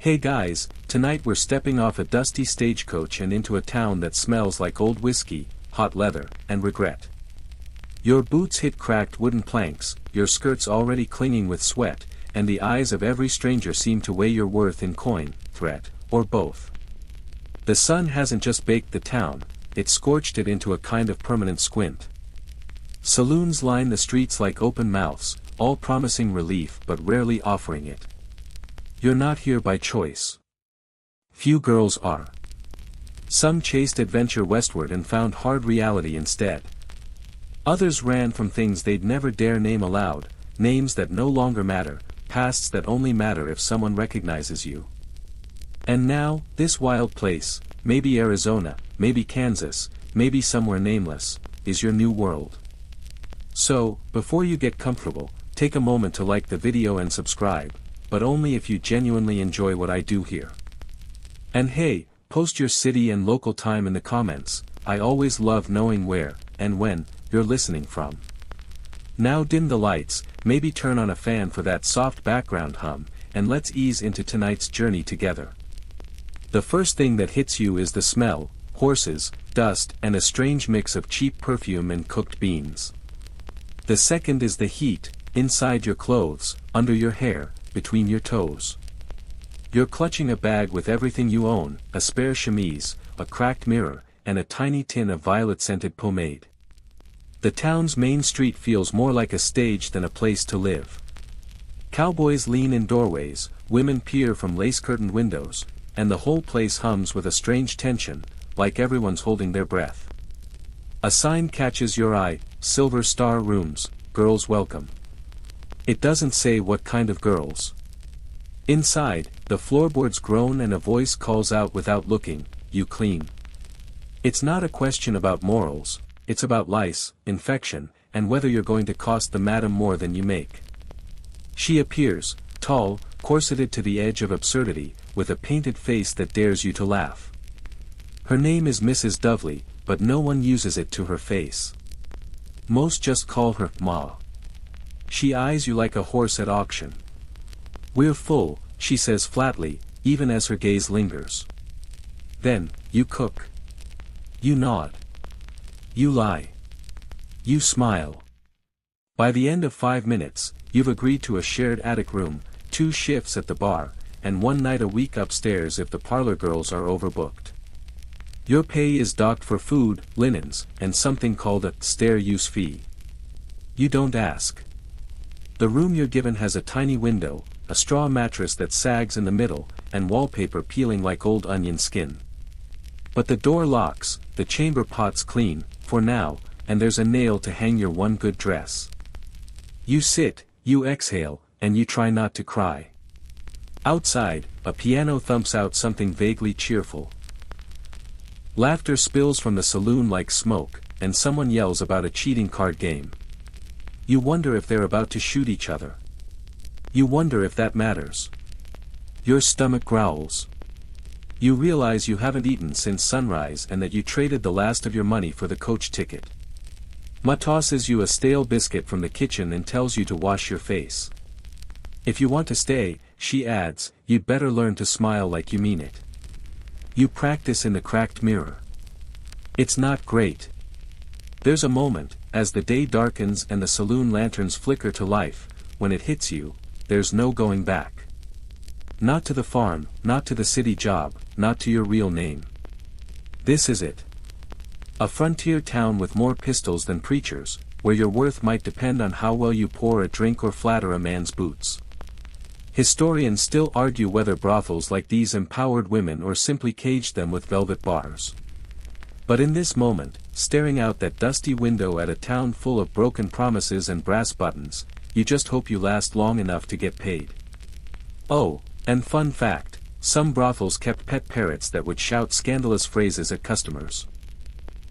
Hey guys, tonight we're stepping off a dusty stagecoach and into a town that smells like old whiskey, hot leather, and regret. Your boots hit cracked wooden planks, your skirts already clinging with sweat, and the eyes of every stranger seem to weigh your worth in coin, threat, or both. The sun hasn't just baked the town, it's scorched it into a kind of permanent squint. Saloons line the streets like open mouths, all promising relief but rarely offering it. You're not here by choice. Few girls are. Some chased adventure westward and found hard reality instead. Others ran from things they'd never dare name aloud, names that no longer matter, pasts that only matter if someone recognizes you. And now, this wild place, maybe Arizona, maybe Kansas, maybe somewhere nameless, is your new world. So, before you get comfortable, take a moment to like the video and subscribe, but only if you genuinely enjoy what I do here. And hey, post your city and local time in the comments, I always love knowing where, and when, you're listening from. Now dim the lights, maybe turn on a fan for that soft background hum, and let's ease into tonight's journey together. The first thing that hits you is the smell, horses, dust, and a strange mix of cheap perfume and cooked beans. The second is the heat, inside your clothes, under your hair, between your toes. You're clutching a bag with everything you own, a spare chemise, a cracked mirror, and a tiny tin of violet-scented pomade. The town's main street feels more like a stage than a place to live. Cowboys lean in doorways, women peer from lace-curtained windows, and the whole place hums with a strange tension, like everyone's holding their breath. A sign catches your eye, Silver Star Rooms, Girls Welcome. It doesn't say what kind of girls. Inside, the floorboards groan and a voice calls out without looking, "You clean." It's not a question about morals, it's about lice, infection, and whether you're going to cost the madam more than you make. She appears, tall, corseted to the edge of absurdity, with a painted face that dares you to laugh. Her name is Mrs. Dovely, but no one uses it to her face. Most just call her Ma. She eyes you like a horse at auction. "We're full," she says flatly, even as her gaze lingers. Then, you cook. You nod. You lie. You smile. By the end of 5 minutes, you've agreed to a shared attic room, 2 shifts at the bar, and 1 night a week upstairs if the parlor girls are overbooked. Your pay is docked for food, linens, and something called a stair use fee. You don't ask. The room you're given has a tiny window, a straw mattress that sags in the middle, and wallpaper peeling like old onion skin. But the door locks, the chamber pot's clean, for now, and there's a nail to hang your one good dress. You sit, you exhale, and you try not to cry. Outside, a piano thumps out something vaguely cheerful. Laughter spills from the saloon like smoke, and someone yells about a cheating card game. You wonder if they're about to shoot each other. You wonder if that matters. Your stomach growls. You realize you haven't eaten since sunrise and that you traded the last of your money for the coach ticket. Ma tosses you a stale biscuit from the kitchen and tells you to wash your face. If you want to stay, she adds, you'd better learn to smile like you mean it. You practice in the cracked mirror. It's not great. There's a moment, as the day darkens and the saloon lanterns flicker to life, when it hits you, there's no going back. Not to the farm, not to the city job, not to your real name. This is it. A frontier town with more pistols than preachers, where your worth might depend on how well you pour a drink or flatter a man's boots. Historians still argue whether brothels like these empowered women or simply caged them with velvet bars. But in this moment, staring out that dusty window at a town full of broken promises and brass buttons, you just hope you last long enough to get paid. Oh, and fun fact, some brothels kept pet parrots that would shout scandalous phrases at customers.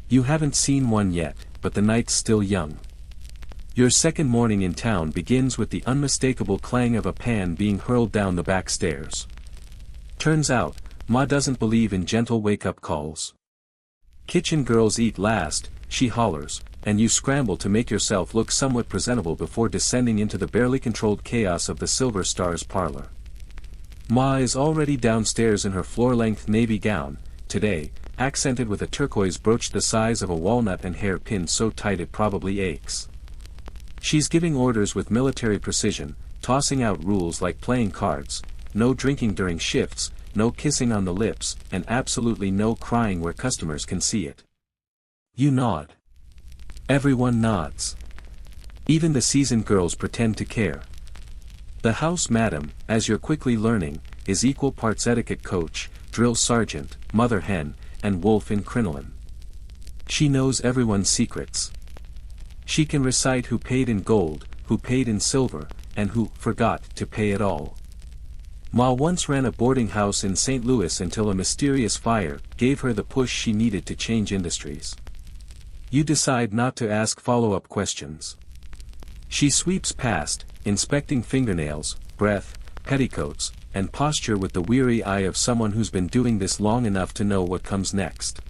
You haven't seen one yet, but the night's still young. Your second morning in town begins with the unmistakable clang of a pan being hurled down the back stairs. Turns out, Ma doesn't believe in gentle wake-up calls. Kitchen girls eat last, she hollers, and you scramble to make yourself look somewhat presentable before descending into the barely controlled chaos of the Silver Star's parlor. Ma is already downstairs in her floor-length navy gown, today, accented with a turquoise brooch the size of a walnut and hair pinned so tight it probably aches. She's giving orders with military precision, tossing out rules like playing cards, no drinking during shifts, no kissing on the lips, and absolutely no crying where customers can see it. You nod. Everyone nods. Even the seasoned girls pretend to care. The house madam, as you're quickly learning, is equal parts etiquette coach, drill sergeant, mother hen, and wolf in crinoline. She knows everyone's secrets. She can recite who paid in gold, who paid in silver, and who forgot to pay at all. Ma once ran a boarding house in St. Louis until a mysterious fire gave her the push she needed to change industries. You decide not to ask follow-up questions. She sweeps past, inspecting fingernails, breath, petticoats, and posture with the weary eye of someone who's been doing this long enough to know what comes next.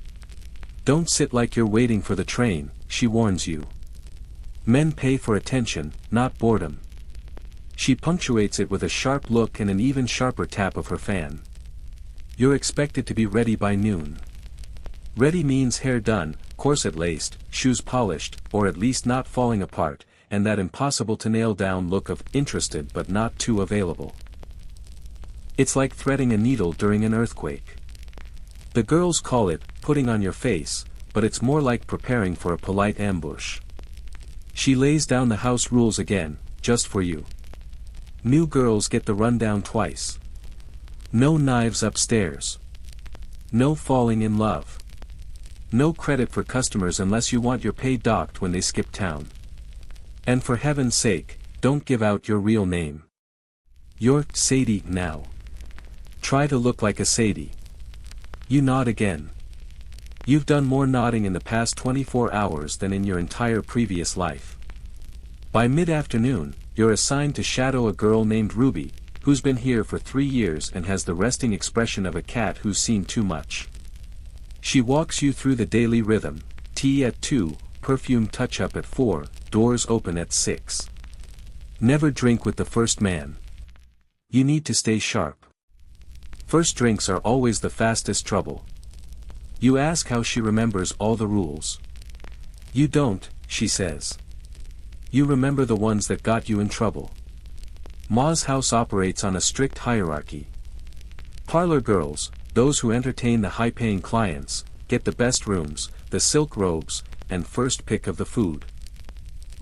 Don't sit like you're waiting for the train, she warns you. Men pay for attention, not boredom. She punctuates it with a sharp look and an even sharper tap of her fan. You're expected to be ready by noon. Ready means hair done, corset laced, shoes polished, or at least not falling apart, and that impossible to nail down look of interested but not too available. It's like threading a needle during an earthquake. The girls call it putting on your face, but it's more like preparing for a polite ambush. She lays down the house rules again, just for you. New girls get the rundown twice. No knives upstairs. No falling in love. No credit for customers unless you want your pay docked when they skip town. And for heaven's sake, don't give out your real name. You're Sadie now. Try to look like a Sadie. You nod again. You've done more nodding in the past 24 hours than in your entire previous life. By mid-afternoon, you're assigned to shadow a girl named Ruby, who's been here for 3 years and has the resting expression of a cat who's seen too much. She walks you through the daily rhythm, tea at 2, perfume touch-up at 4, doors open at 6. Never drink with the first man. You need to stay sharp. First drinks are always the fastest trouble. You ask how she remembers all the rules. You don't, she says. You remember the ones that got you in trouble. Ma's house operates on a strict hierarchy. Parlor girls, those who entertain the high-paying clients, get the best rooms, the silk robes, and first pick of the food.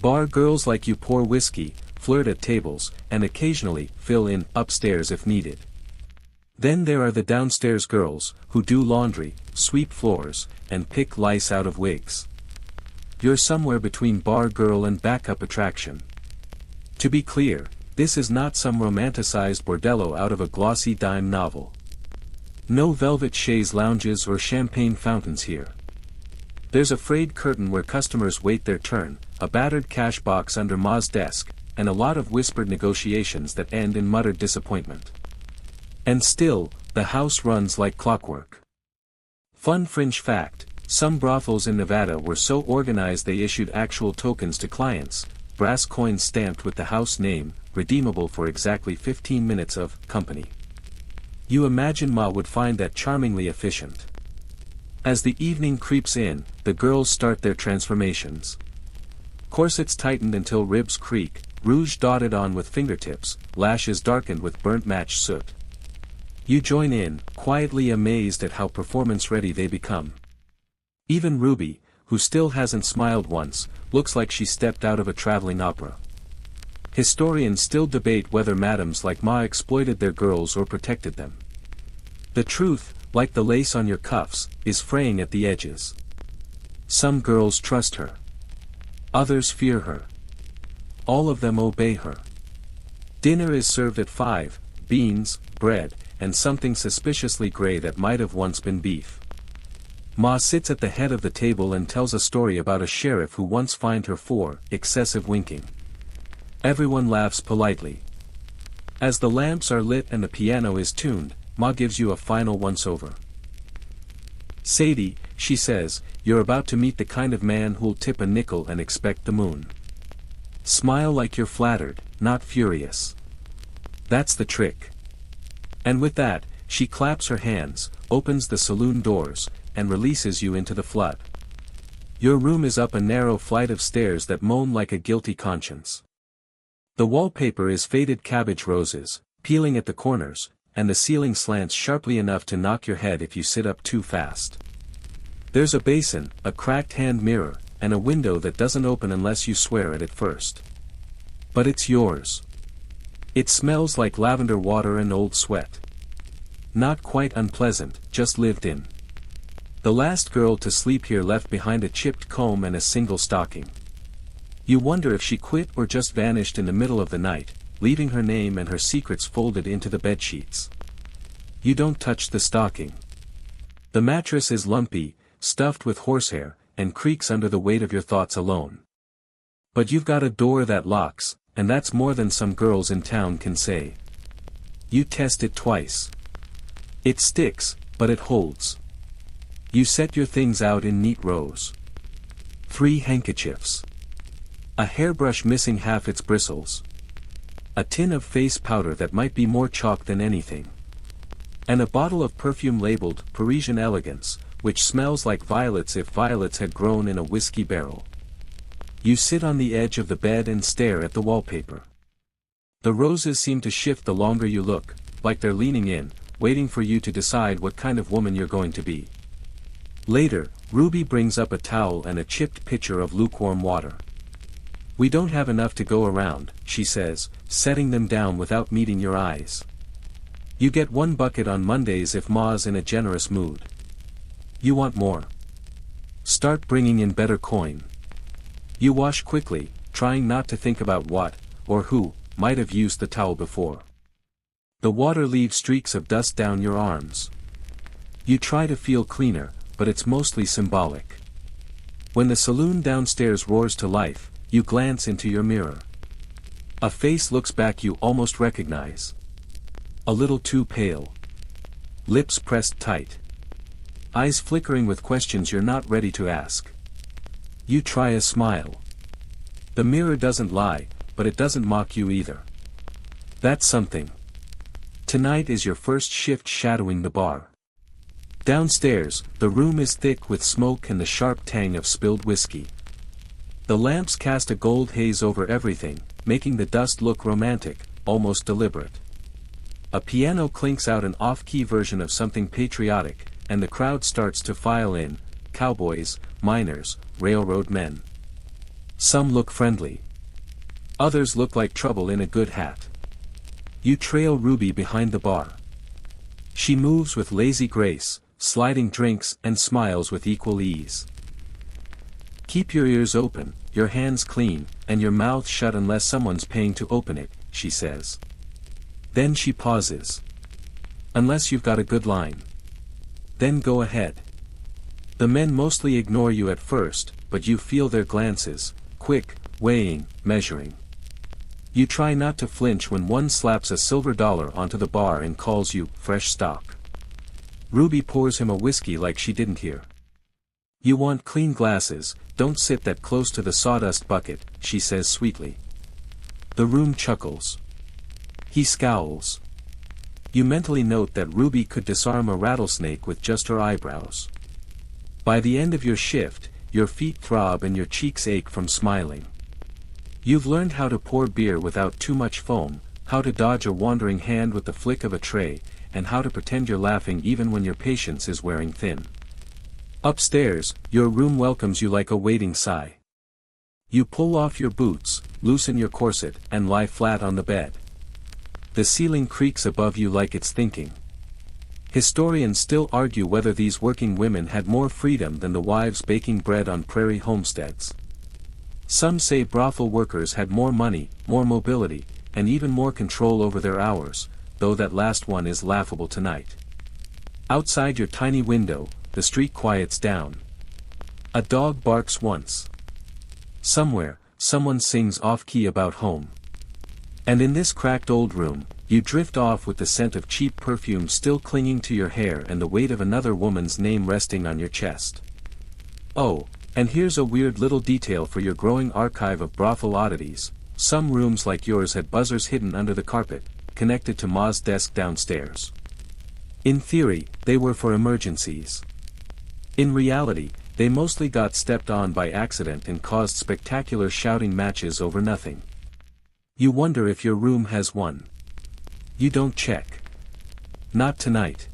Bar girls like you pour whiskey, flirt at tables, and occasionally fill in upstairs if needed. Then there are the downstairs girls, who do laundry, sweep floors, and pick lice out of wigs. You're somewhere between bar girl and backup attraction. To be clear, this is not some romanticized bordello out of a glossy dime novel. No velvet chaise lounges or champagne fountains here. There's a frayed curtain where customers wait their turn, a battered cash box under Ma's desk, and a lot of whispered negotiations that end in muttered disappointment. And still, the house runs like clockwork. Fun fringe fact, some brothels in Nevada were so organized they issued actual tokens to clients, brass coins stamped with the house name, redeemable for exactly 15 minutes of company. You imagine Ma would find that charmingly efficient. As the evening creeps in, the girls start their transformations. Corsets tightened until ribs creak, rouge dotted on with fingertips, lashes darkened with burnt match soot. You join in, quietly amazed at how performance-ready they become. Even Ruby, who still hasn't smiled once, looks like she stepped out of a traveling opera. Historians still debate whether madams like Ma exploited their girls or protected them. The truth, like the lace on your cuffs, is fraying at the edges. Some girls trust her. Others fear her. All of them obey her. Dinner is served at 5, beans, bread, and something suspiciously gray that might have once been beef. Ma sits at the head of the table and tells a story about a sheriff who once fined her for excessive winking. Everyone laughs politely. As the lamps are lit and the piano is tuned, Ma gives you a final once-over. Sadie, she says, you're about to meet the kind of man who'll tip a nickel and expect the moon. Smile like you're flattered, not furious. That's the trick. And with that, she claps her hands, opens the saloon doors, and releases you into the flood. Your room is up a narrow flight of stairs that moan like a guilty conscience. The wallpaper is faded cabbage roses, peeling at the corners, and the ceiling slants sharply enough to knock your head if you sit up too fast. There's a basin, a cracked hand mirror, and a window that doesn't open unless you swear at it first. But it's yours. It smells like lavender water and old sweat. Not quite unpleasant, just lived in. The last girl to sleep here left behind a chipped comb and a single stocking. You wonder if she quit or just vanished in the middle of the night, leaving her name and her secrets folded into the bedsheets. You don't touch the stocking. The mattress is lumpy, stuffed with horsehair, and creaks under the weight of your thoughts alone. But you've got a door that locks, and that's more than some girls in town can say. You test it twice. It sticks, but it holds. You set your things out in neat rows. 3 handkerchiefs. A hairbrush missing half its bristles. A tin of face powder that might be more chalk than anything. And a bottle of perfume labeled Parisian Elegance, which smells like violets if violets had grown in a whiskey barrel. You sit on the edge of the bed and stare at the wallpaper. The roses seem to shift the longer you look, like they're leaning in, waiting for you to decide what kind of woman you're going to be. Later, Ruby brings up a towel and a chipped pitcher of lukewarm water. We don't have enough to go around, she says, setting them down without meeting your eyes. You get 1 bucket on Mondays if Ma's in a generous mood. You want more. Start bringing in better coin. You wash quickly, trying not to think about what, or who, might have used the towel before. The water leaves streaks of dust down your arms. You try to feel cleaner, but it's mostly symbolic. When the saloon downstairs roars to life, you glance into your mirror. A face looks back you almost recognize. A little too pale. Lips pressed tight. Eyes flickering with questions you're not ready to ask. You try a smile. The mirror doesn't lie, but it doesn't mock you either. That's something. Tonight is your first shift shadowing the bar. Downstairs, the room is thick with smoke and the sharp tang of spilled whiskey. The lamps cast a gold haze over everything, making the dust look romantic, almost deliberate. A piano clinks out an off-key version of something patriotic, and the crowd starts to file in, cowboys, miners, railroad men. Some look friendly. Others look like trouble in a good hat. You trail Ruby behind the bar. She moves with lazy grace, sliding drinks and smiles with equal ease. Keep your ears open, your hands clean, and your mouth shut unless someone's paying to open it, she says. Then she pauses. Unless you've got a good line. Then go ahead. The men mostly ignore you at first, but you feel their glances, quick, weighing, measuring. You try not to flinch when one slaps a silver dollar onto the bar and calls you fresh stock. Ruby pours him a whiskey like she didn't hear. You want clean glasses, don't sit that close to the sawdust bucket, she says sweetly. The room chuckles. He scowls. You mentally note that Ruby could disarm a rattlesnake with just her eyebrows. By the end of your shift, your feet throb and your cheeks ache from smiling. You've learned how to pour beer without too much foam, how to dodge a wandering hand with the flick of a tray, and how to pretend you're laughing even when your patience is wearing thin. Upstairs, your room welcomes you like a waiting sigh. You pull off your boots, loosen your corset, and lie flat on the bed. The ceiling creaks above you like it's thinking. Historians still argue whether these working women had more freedom than the wives baking bread on prairie homesteads. Some say brothel workers had more money, more mobility, and even more control over their hours, though that last one is laughable tonight. Outside your tiny window, the street quiets down. A dog barks once. Somewhere, someone sings off-key about home. And in this cracked old room, you drift off with the scent of cheap perfume still clinging to your hair and the weight of another woman's name resting on your chest. Oh, and here's a weird little detail for your growing archive of brothel oddities. Some rooms like yours had buzzers hidden under the carpet, connected to Ma's desk downstairs. In theory, they were for emergencies. In reality, they mostly got stepped on by accident and caused spectacular shouting matches over nothing. You wonder if your room has one. You don't check. Not tonight.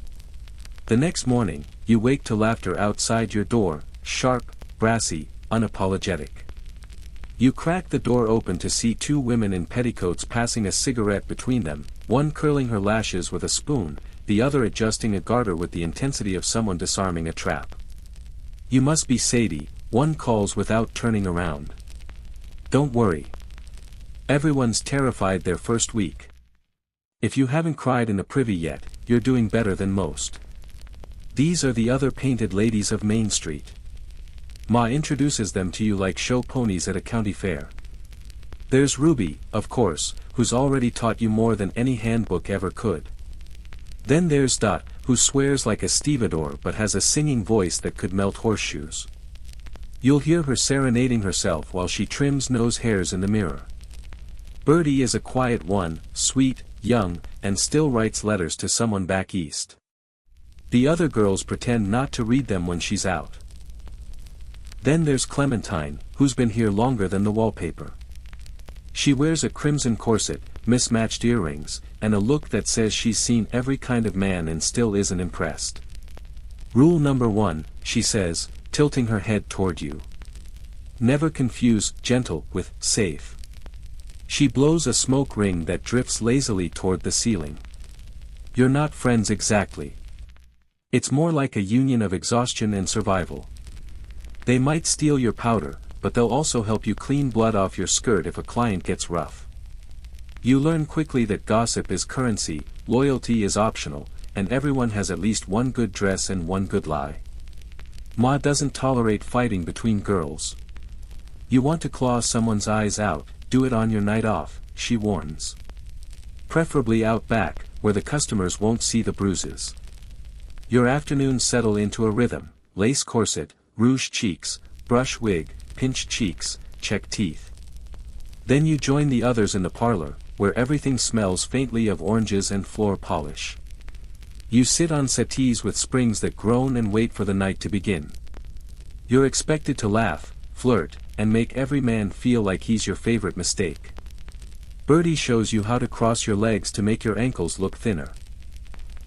The next morning, you wake to laughter outside your door, sharp, brassy, unapologetic. You crack the door open to see two women in petticoats passing a cigarette between them, one curling her lashes with a spoon, the other adjusting a garter with the intensity of someone disarming a trap. You must be Sadie, one calls without turning around. Don't worry. Everyone's terrified their first week. If you haven't cried in a privy yet, you're doing better than most. These are the other painted ladies of Main Street. Ma introduces them to you like show ponies at a county fair. There's Ruby, of course, who's already taught you more than any handbook ever could. Then there's Dot, who swears like a stevedore but has a singing voice that could melt horseshoes. You'll hear her serenading herself while she trims nose hairs in the mirror. Birdie is a quiet one, sweet, young, and still writes letters to someone back east. The other girls pretend not to read them when she's out. Then there's Clementine, who's been here longer than the wallpaper. She wears a crimson corset, mismatched earrings, and a look that says she's seen every kind of man and still isn't impressed. Rule number 1, she says, tilting her head toward you. Never confuse gentle with safe. She blows a smoke ring that drifts lazily toward the ceiling. You're not friends exactly. It's more like a union of exhaustion and survival. They might steal your powder, but they'll also help you clean blood off your skirt if a client gets rough. You learn quickly that gossip is currency, loyalty is optional, and everyone has at least one good dress and one good lie. Ma doesn't tolerate fighting between girls. You want to claw someone's eyes out, do it on your night off, she warns. Preferably out back, where the customers won't see the bruises. Your afternoons settle into a rhythm: lace corset, rouge cheeks, brush wig, pinch cheeks, check teeth. Then you join the others in the parlor, where everything smells faintly of oranges and floor polish. You sit on settees with springs that groan and wait for the night to begin. You're expected to laugh, flirt, and make every man feel like he's your favorite mistake. Birdie shows you how to cross your legs to make your ankles look thinner.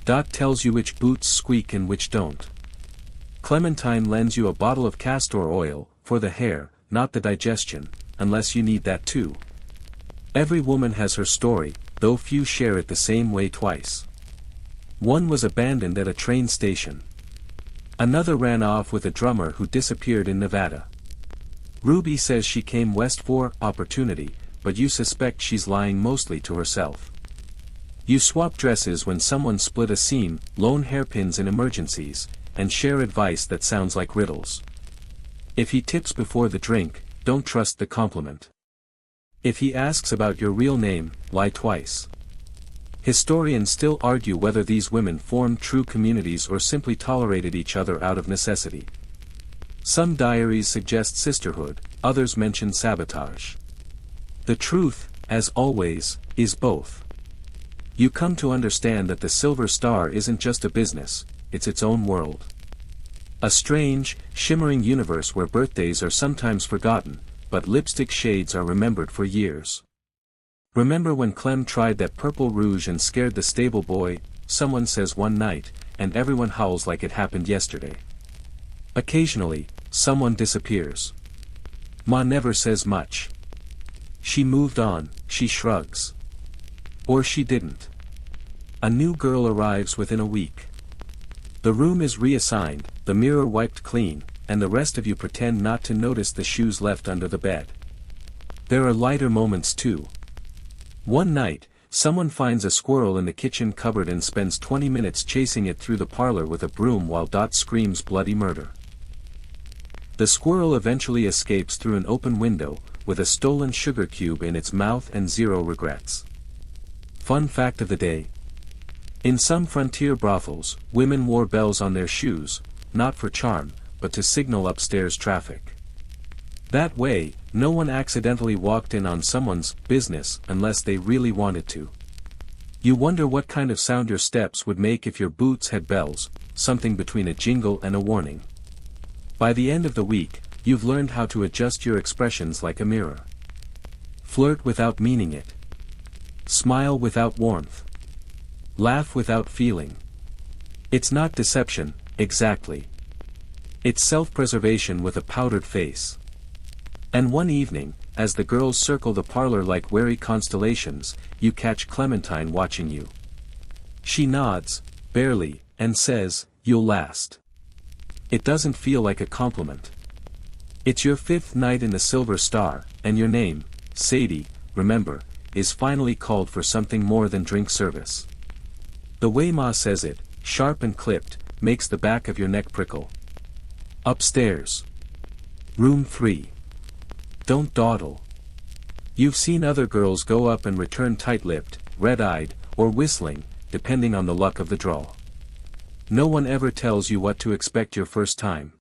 Dot tells you which boots squeak and which don't. Clementine lends you a bottle of castor oil, for the hair, not the digestion, unless you need that too. Every woman has her story, though few share it the same way twice. One was abandoned at a train station. Another ran off with a drummer who disappeared in Nevada. Ruby says she came west for opportunity, but you suspect she's lying mostly to herself. You swap dresses when someone split a seam, loan hairpins in emergencies, and share advice that sounds like riddles. If he tips before the drink, don't trust the compliment. If he asks about your real name, lie twice. Historians still argue whether these women formed true communities or simply tolerated each other out of necessity. Some diaries suggest sisterhood, others mention sabotage. The truth, as always, is both. You come to understand that the Silver Star isn't just a business, it's its own world. A strange, shimmering universe where birthdays are sometimes forgotten, but lipstick shades are remembered for years. Remember when Clem tried that purple rouge and scared the stable boy, someone says one night, and everyone howls like it happened yesterday. Occasionally, someone disappears. Ma never says much. She moved on, she shrugs. Or she didn't. A new girl arrives within a week. The room is reassigned, the mirror wiped clean, and the rest of you pretend not to notice the shoes left under the bed. There are lighter moments too. One night, someone finds a squirrel in the kitchen cupboard and spends 20 minutes chasing it through the parlor with a broom while Dot screams bloody murder. The squirrel eventually escapes through an open window, with a stolen sugar cube in its mouth and zero regrets. Fun fact of the day. In some frontier brothels, women wore bells on their shoes, not for charm, but to signal upstairs traffic. That way, no one accidentally walked in on someone's business unless they really wanted to. You wonder what kind of sound your steps would make if your boots had bells, something between a jingle and a warning. By the end of the week, you've learned how to adjust your expressions like a mirror. Flirt without meaning it. Smile without warmth. Laugh without feeling. It's not deception, exactly. It's self-preservation with a powdered face. And one evening, as the girls circle the parlor like wary constellations, you catch Clementine watching you. She nods, barely, and says, "You'll last." It doesn't feel like a compliment. It's your 5th night in the Silver Star, and your name, Sadie, remember, is finally called for something more than drink service. The way Ma says it, sharp and clipped, makes the back of your neck prickle. Upstairs. Room 3. Don't dawdle. You've seen other girls go up and return tight-lipped, red-eyed, or whistling, depending on the luck of the draw. No one ever tells you what to expect your first time.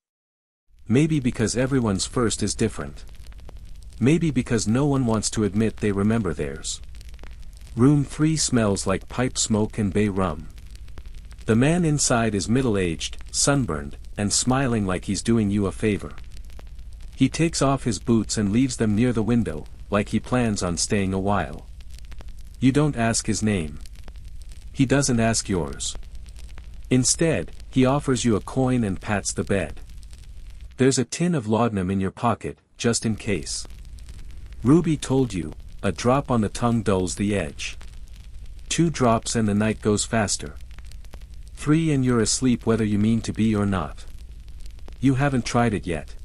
Maybe because everyone's first is different. Maybe because no one wants to admit they remember theirs. Room 3 smells like pipe smoke and bay rum. The man inside is middle-aged, sunburned, and smiling like he's doing you a favor. He takes off his boots and leaves them near the window, like he plans on staying a while. You don't ask his name. He doesn't ask yours. Instead, he offers you a coin and pats the bed. There's a tin of laudanum in your pocket, just in case. Ruby told you, a drop on the tongue dulls the edge. 2 drops and the night goes faster. 3 and you're asleep whether you mean to be or not. You haven't tried it yet.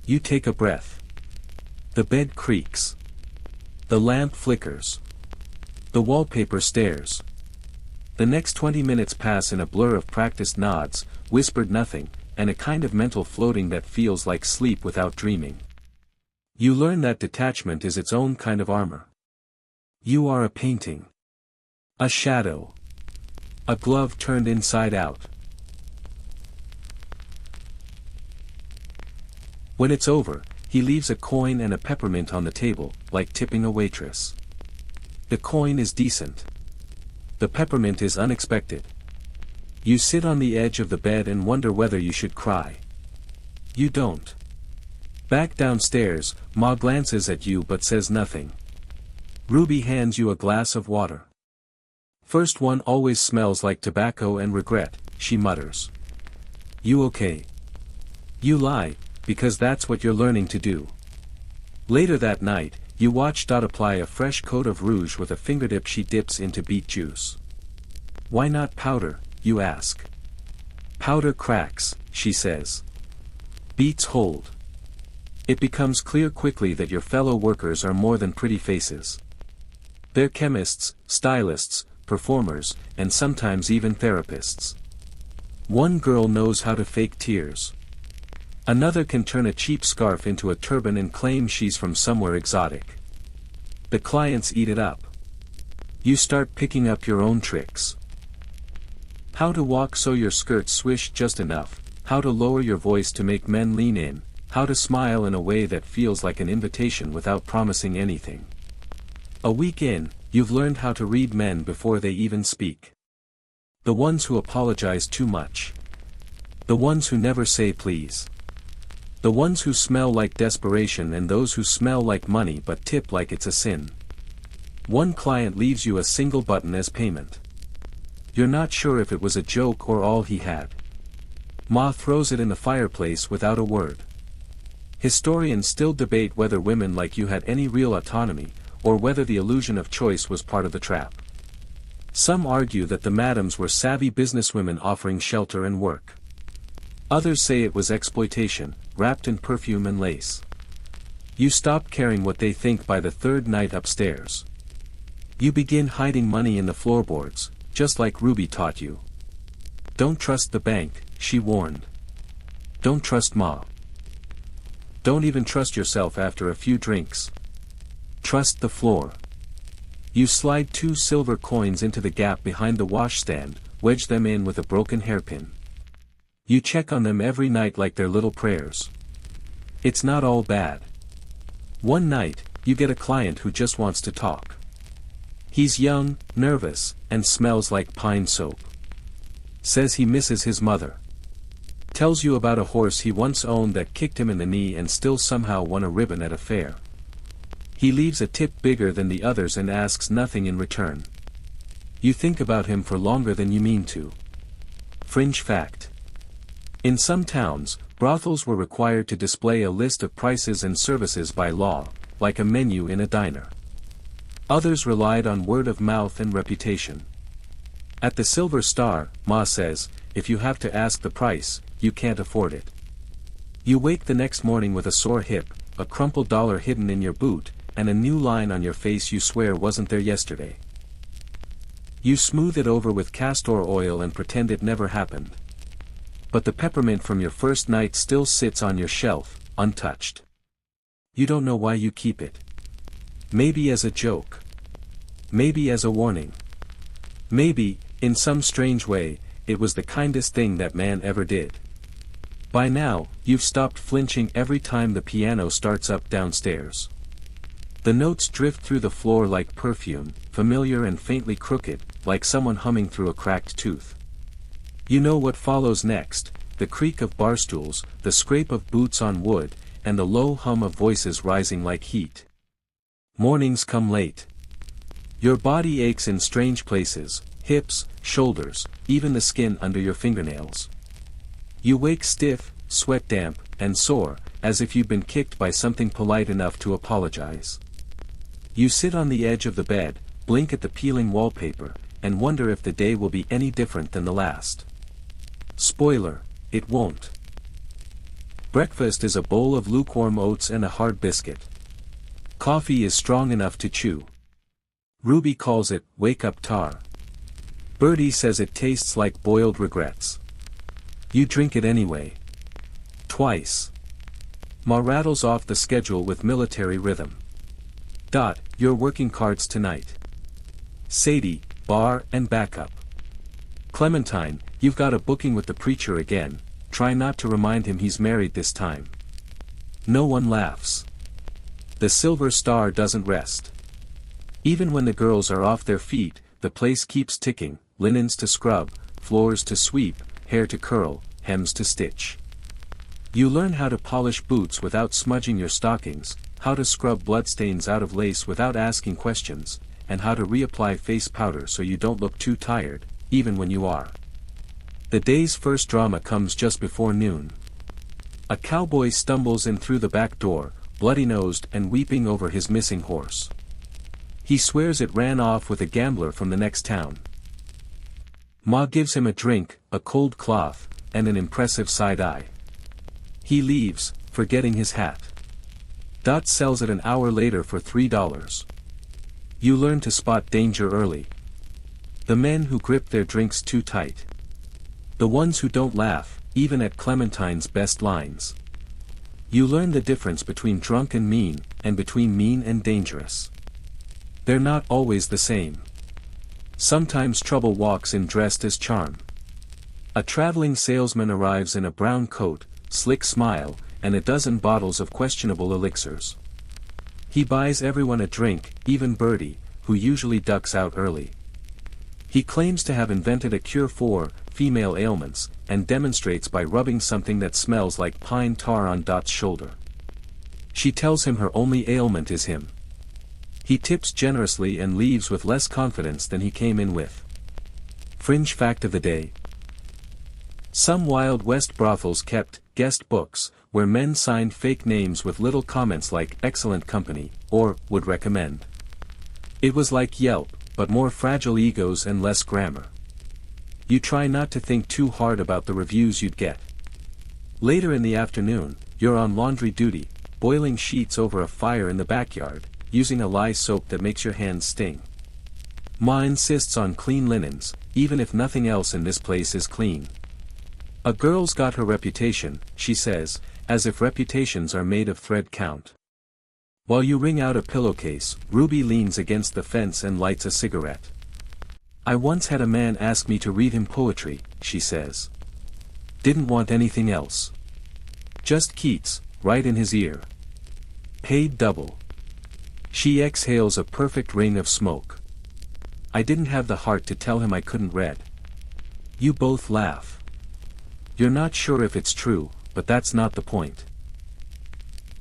You take a breath. The bed creaks. The lamp flickers. The wallpaper stares. The next 20 minutes pass in a blur of practiced nods, whispered nothing, and a kind of mental floating that feels like sleep without dreaming. You learn that detachment is its own kind of armor. You are a painting. A shadow. A glove turned inside out. When it's over, he leaves a coin and a peppermint on the table, like tipping a waitress. The coin is decent. The peppermint is unexpected. You sit on the edge of the bed and wonder whether you should cry. You don't. Back downstairs, Ma glances at you but says nothing. Ruby hands you a glass of water. First one always smells like tobacco and regret, she mutters. You okay? You lie, because that's what you're learning to do. Later that night, you watch Dot apply a fresh coat of rouge with a fingertip she dips into beet juice. Why not powder, you ask. Powder cracks, she says. Beets hold. It becomes clear quickly that your fellow workers are more than pretty faces. They're chemists, stylists, performers, and sometimes even therapists. One girl knows how to fake tears. Another can turn a cheap scarf into a turban and claim she's from somewhere exotic. The clients eat it up. You start picking up your own tricks. How to walk so your skirts swish just enough, how to lower your voice to make men lean in, how to smile in a way that feels like an invitation without promising anything. A week in, you've learned how to read men before they even speak. The ones who apologize too much. The ones who never say please. The ones who smell like desperation and those who smell like money but tip like it's a sin. One client leaves you a single button as payment. You're not sure if it was a joke or all he had. Ma throws it in the fireplace without a word. Historians still debate whether women like you had any real autonomy, or whether the illusion of choice was part of the trap. Some argue that the madams were savvy businesswomen offering shelter and work. Others say it was exploitation, wrapped in perfume and lace. You stop caring what they think by the 3rd night upstairs. You begin hiding money in the floorboards, just like Ruby taught you. Don't trust the bank, she warned. Don't trust Ma. Don't even trust yourself after a few drinks. Trust the floor. You slide 2 silver coins into the gap behind the washstand, wedge them in with a broken hairpin. You check on them every night like they're little prayers. It's not all bad. One night, you get a client who just wants to talk. He's young, nervous, and smells like pine soap. Says he misses his mother. Tells you about a horse he once owned that kicked him in the knee and still somehow won a ribbon at a fair. He leaves a tip bigger than the others and asks nothing in return. You think about him for longer than you mean to. Fringe fact. In some towns, brothels were required to display a list of prices and services by law, like a menu in a diner. Others relied on word of mouth and reputation. At the Silver Star, Ma says, if you have to ask the price, you can't afford it. You wake the next morning with a sore hip, a crumpled dollar hidden in your boot, and a new line on your face you swear wasn't there yesterday. You smooth it over with castor oil and pretend it never happened. But the peppermint from your first night still sits on your shelf, untouched. You don't know why you keep it. Maybe as a joke. Maybe as a warning. Maybe, in some strange way, it was the kindest thing that man ever did. By now, you've stopped flinching every time the piano starts up downstairs. The notes drift through the floor like perfume, familiar and faintly crooked, like someone humming through a cracked tooth. You know what follows next, the creak of bar stools, the scrape of boots on wood, and the low hum of voices rising like heat. Mornings come late. Your body aches in strange places, hips, shoulders, even the skin under your fingernails. You wake stiff, sweat damp, and sore, as if you've been kicked by something polite enough to apologize. You sit on the edge of the bed, blink at the peeling wallpaper, and wonder if the day will be any different than the last. Spoiler, it won't. Breakfast is a bowl of lukewarm oats and a hard biscuit. Coffee is strong enough to chew. Ruby calls it wake-up tar. Birdie says it tastes like boiled regrets. You drink it anyway. Twice. Ma rattles off the schedule with military rhythm. You're working cards tonight. Sadie, bar and backup. Clementine, you've got a booking with the preacher again, try not to remind him he's married this time. No one laughs. The Silver Star doesn't rest. Even when the girls are off their feet, the place keeps ticking, linens to scrub, floors to sweep, hair to curl, hems to stitch. You learn how to polish boots without smudging your stockings, how to scrub bloodstains out of lace without asking questions, and how to reapply face powder so you don't look too tired, even when you are. The day's first drama comes just before noon. A cowboy stumbles in through the back door, bloody-nosed and weeping over his missing horse. He swears it ran off with a gambler from the next town. Ma gives him a drink, a cold cloth, and an impressive side eye. He leaves, forgetting his hat. Dot sells it an hour later for $3. You learn to spot danger early. The men who grip their drinks too tight. The ones who don't laugh, even at Clementine's best lines. You learn the difference between drunk and mean, and between mean and dangerous. They're not always the same. Sometimes trouble walks in dressed as charm. A traveling salesman arrives in a brown coat, slick smile, and a dozen bottles of questionable elixirs. He buys everyone a drink, even Birdie, who usually ducks out early. He claims to have invented a cure for female ailments, and demonstrates by rubbing something that smells like pine tar on Dot's shoulder. She tells him her only ailment is him. He tips generously and leaves with less confidence than he came in with. Fringe fact of the day. Some Wild West brothels kept guest books, where men signed fake names with little comments like excellent company, or would recommend. It was like Yelp, but more fragile egos and less grammar. You try not to think too hard about the reviews you'd get. Later in the afternoon, you're on laundry duty, boiling sheets over a fire in the backyard, using a lye soap that makes your hands sting. Ma insists on clean linens, even if nothing else in this place is clean. A girl's got her reputation, she says, as if reputations are made of thread count. While you wring out a pillowcase, Ruby leans against the fence and lights a cigarette. I once had a man ask me to read him poetry, she says. Didn't want anything else. Just Keats, right in his ear. Paid double. She exhales a perfect ring of smoke. I didn't have the heart to tell him I couldn't read. You both laugh. You're not sure if it's true, but that's not the point.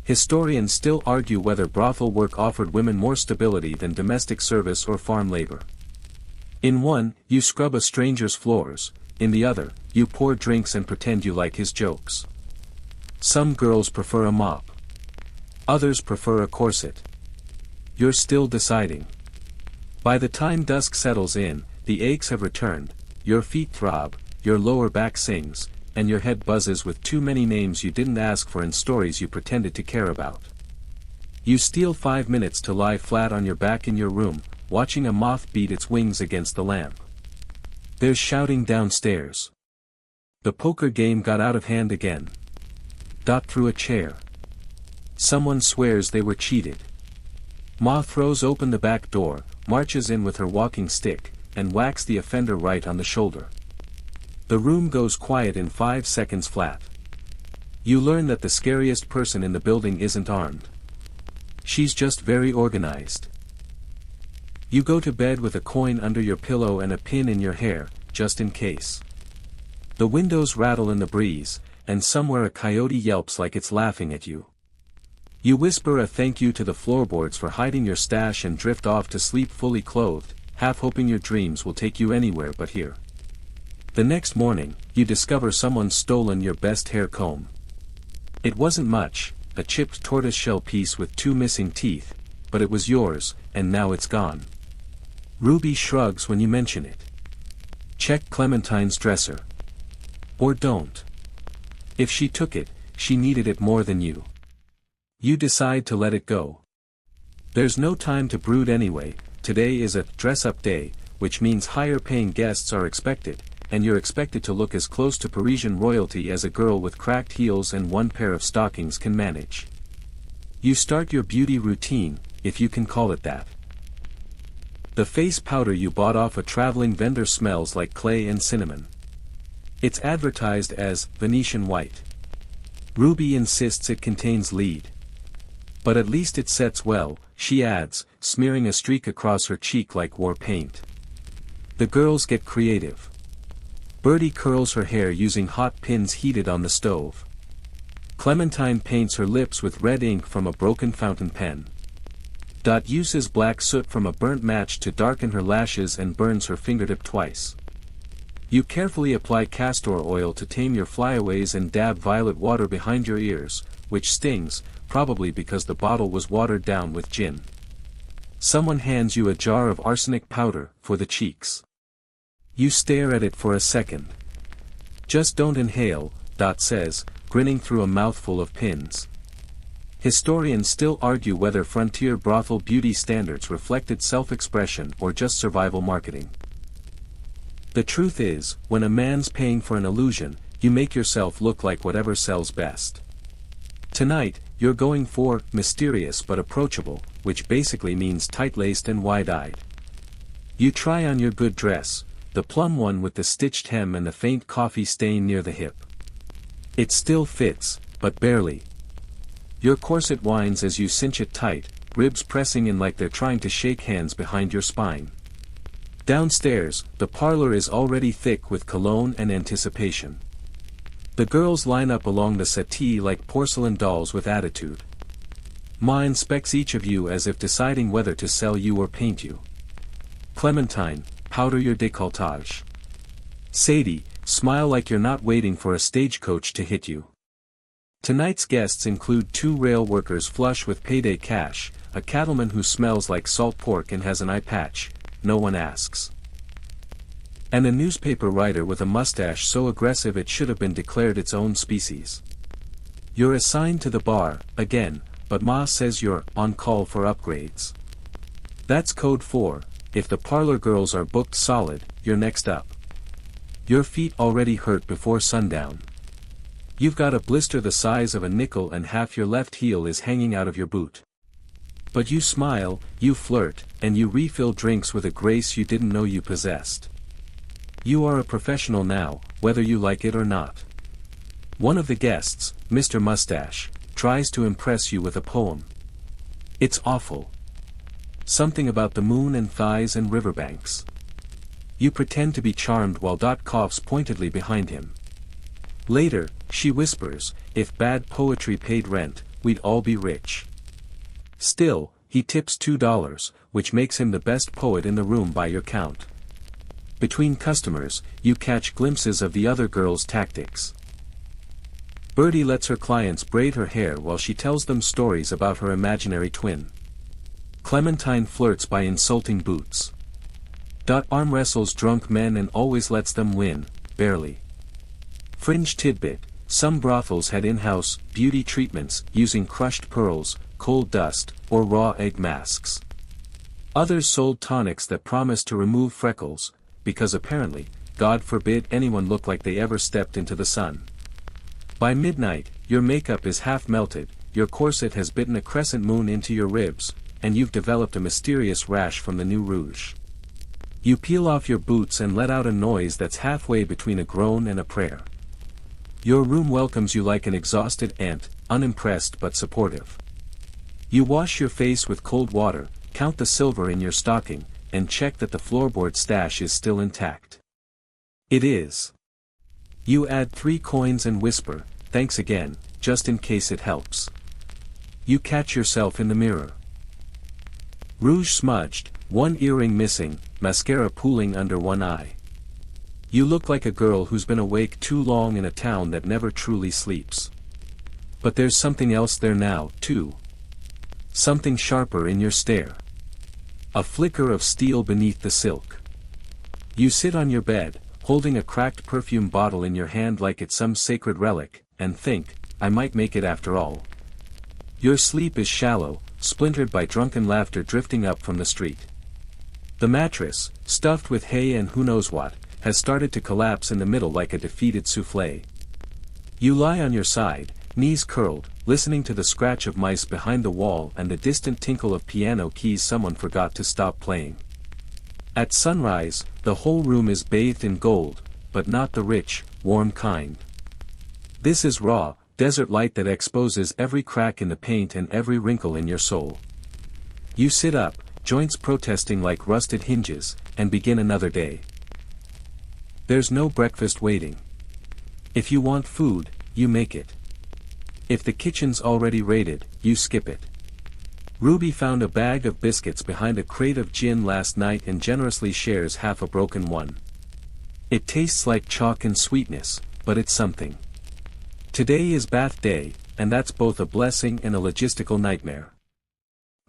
Historians still argue whether brothel work offered women more stability than domestic service or farm labor. In one, you scrub a stranger's floors, in the other, you pour drinks and pretend you like his jokes. Some girls prefer a mop. Others prefer a corset. You're still deciding. By the time dusk settles in, the aches have returned, your feet throb, your lower back sings, and your head buzzes with too many names you didn't ask for and stories you pretended to care about. You steal 5 minutes to lie flat on your back in your room, watching a moth beat its wings against the lamp. There's shouting downstairs. The poker game got out of hand again. Dot threw a chair. Someone swears they were cheated. Ma throws open the back door, marches in with her walking stick, and whacks the offender right on the shoulder. The room goes quiet in 5 seconds flat. You learn that the scariest person in the building isn't armed. She's just very organized. You go to bed with a coin under your pillow and a pin in your hair, just in case. The windows rattle in the breeze, and somewhere a coyote yelps like it's laughing at you. You whisper a thank you to the floorboards for hiding your stash and drift off to sleep fully clothed, half hoping your dreams will take you anywhere but here. The next morning, you discover someone's stolen your best hair comb. It wasn't much, a chipped tortoiseshell piece with 2 missing teeth, but it was yours, and now it's gone. Ruby shrugs when you mention it. Check Clementine's dresser. Or don't. If she took it, she needed it more than you. You decide to let it go. There's no time to brood anyway. Today is a dress-up day, which means higher-paying guests are expected, and you're expected to look as close to Parisian royalty as a girl with cracked heels and 1 pair of stockings can manage. You start your beauty routine, if you can call it that. The face powder you bought off a traveling vendor smells like clay and cinnamon. It's advertised as Venetian white. Ruby insists it contains lead. But at least it sets well, she adds, smearing a streak across her cheek like war paint. The girls get creative. Bertie curls her hair using hot pins heated on the stove. Clementine paints her lips with red ink from a broken fountain pen. Dot uses black soot from a burnt match to darken her lashes and burns her fingertip twice. You carefully apply castor oil to tame your flyaways and dab violet water behind your ears, which stings, probably because the bottle was watered down with gin. Someone hands you a jar of arsenic powder, for the cheeks. You stare at it for a second. Just don't inhale, Dot says, grinning through a mouthful of pins. Historians still argue whether frontier brothel beauty standards reflected self-expression or just survival marketing. The truth is, when a man's paying for an illusion, you make yourself look like whatever sells best. Tonight, you're going for mysterious but approachable, which basically means tight-laced and wide-eyed. You try on your good dress, the plum one with the stitched hem and the faint coffee stain near the hip. It still fits, but barely. Your corset whines as you cinch it tight, ribs pressing in like they're trying to shake hands behind your spine. Downstairs, the parlor is already thick with cologne and anticipation. The girls line up along the settee like porcelain dolls with attitude. Ma inspects each of you as if deciding whether to sell you or paint you. Clementine, powder your décolletage. Sadie, smile like you're not waiting for a stagecoach to hit you. Tonight's guests include 2 rail workers flush with payday cash, a cattleman who smells like salt pork and has an eye patch, no one asks. And a newspaper writer with a mustache so aggressive it should have been declared its own species. You're assigned to the bar, again, but Ma says you're on call for upgrades. That's code for, if the parlor girls are booked solid, you're next up. Your feet already hurt before sundown. You've got a blister the size of a nickel and half your left heel is hanging out of your boot. But you smile, you flirt, and you refill drinks with a grace you didn't know you possessed. You are a professional now, whether you like it or not. One of the guests, Mr. Mustache, tries to impress you with a poem. It's awful. something about the moon and thighs and riverbanks. You pretend to be charmed while Dot coughs pointedly behind him. Later, she whispers, if bad poetry paid rent, we'd all be rich. Still, he tips $2, which makes him the best poet in the room by your count. Between customers, you catch glimpses of the other girl's tactics. Birdie lets her clients braid her hair while she tells them stories about her imaginary twin. Clementine flirts by insulting Boots. Dot arm wrestles drunk men and always lets them win, barely. Fringe tidbit, some brothels had in-house beauty treatments using crushed pearls, coal dust, or raw egg masks. Others sold tonics that promised to remove freckles, because apparently, God forbid anyone look like they ever stepped into the sun. By midnight, your makeup is half melted, your corset has bitten a crescent moon into your ribs, and you've developed a mysterious rash from the new rouge. You peel off your boots and let out a noise that's halfway between a groan and a prayer. Your room welcomes you like an exhausted ant, unimpressed but supportive. You wash your face with cold water, count the silver in your stocking, and check that the floorboard stash is still intact. It is. You add 3 coins and whisper, thanks again, just in case it helps. You catch yourself in the mirror. Rouge smudged, one earring missing, mascara pooling under one eye. You look like a girl who's been awake too long in a town that never truly sleeps. But there's something else there now, too. Something sharper in your stare. A flicker of steel beneath the silk. You sit on your bed, holding a cracked perfume bottle in your hand like it's some sacred relic, and think, I might make it after all. Your sleep is shallow, splintered by drunken laughter drifting up from the street. The mattress, stuffed with hay and who knows what, has started to collapse in the middle like a defeated soufflé. You lie on your side, knees curled, listening to the scratch of mice behind the wall and the distant tinkle of piano keys someone forgot to stop playing. At sunrise, the whole room is bathed in gold, but not the rich, warm kind. This is raw, desert light that exposes every crack in the paint and every wrinkle in your soul. You sit up, joints protesting like rusted hinges, and begin another day. There's no breakfast waiting. If you want food, you make it. If the kitchen's already raided, you skip it. Ruby found a bag of biscuits behind a crate of gin last night and generously shares half a broken one. It tastes like chalk and sweetness, but it's something. Today is bath day, and that's both a blessing and a logistical nightmare.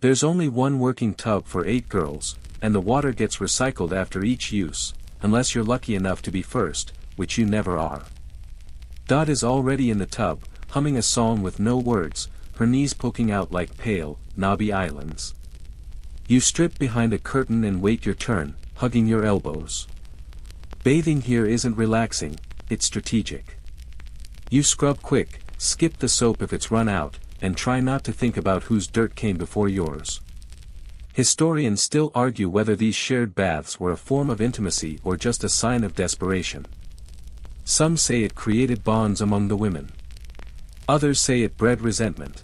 There's only one working tub for 8 girls, and the water gets recycled after each use, unless you're lucky enough to be first, which you never are. Dot is already in the tub, humming a song with no words, her knees poking out like pale, knobby islands. You strip behind a curtain and wait your turn, hugging your elbows. Bathing here isn't relaxing, it's strategic. You scrub quick, skip the soap if it's run out, and try not to think about whose dirt came before yours. Historians still argue whether these shared baths were a form of intimacy or just a sign of desperation. Some say it created bonds among the women. Others say it bred resentment.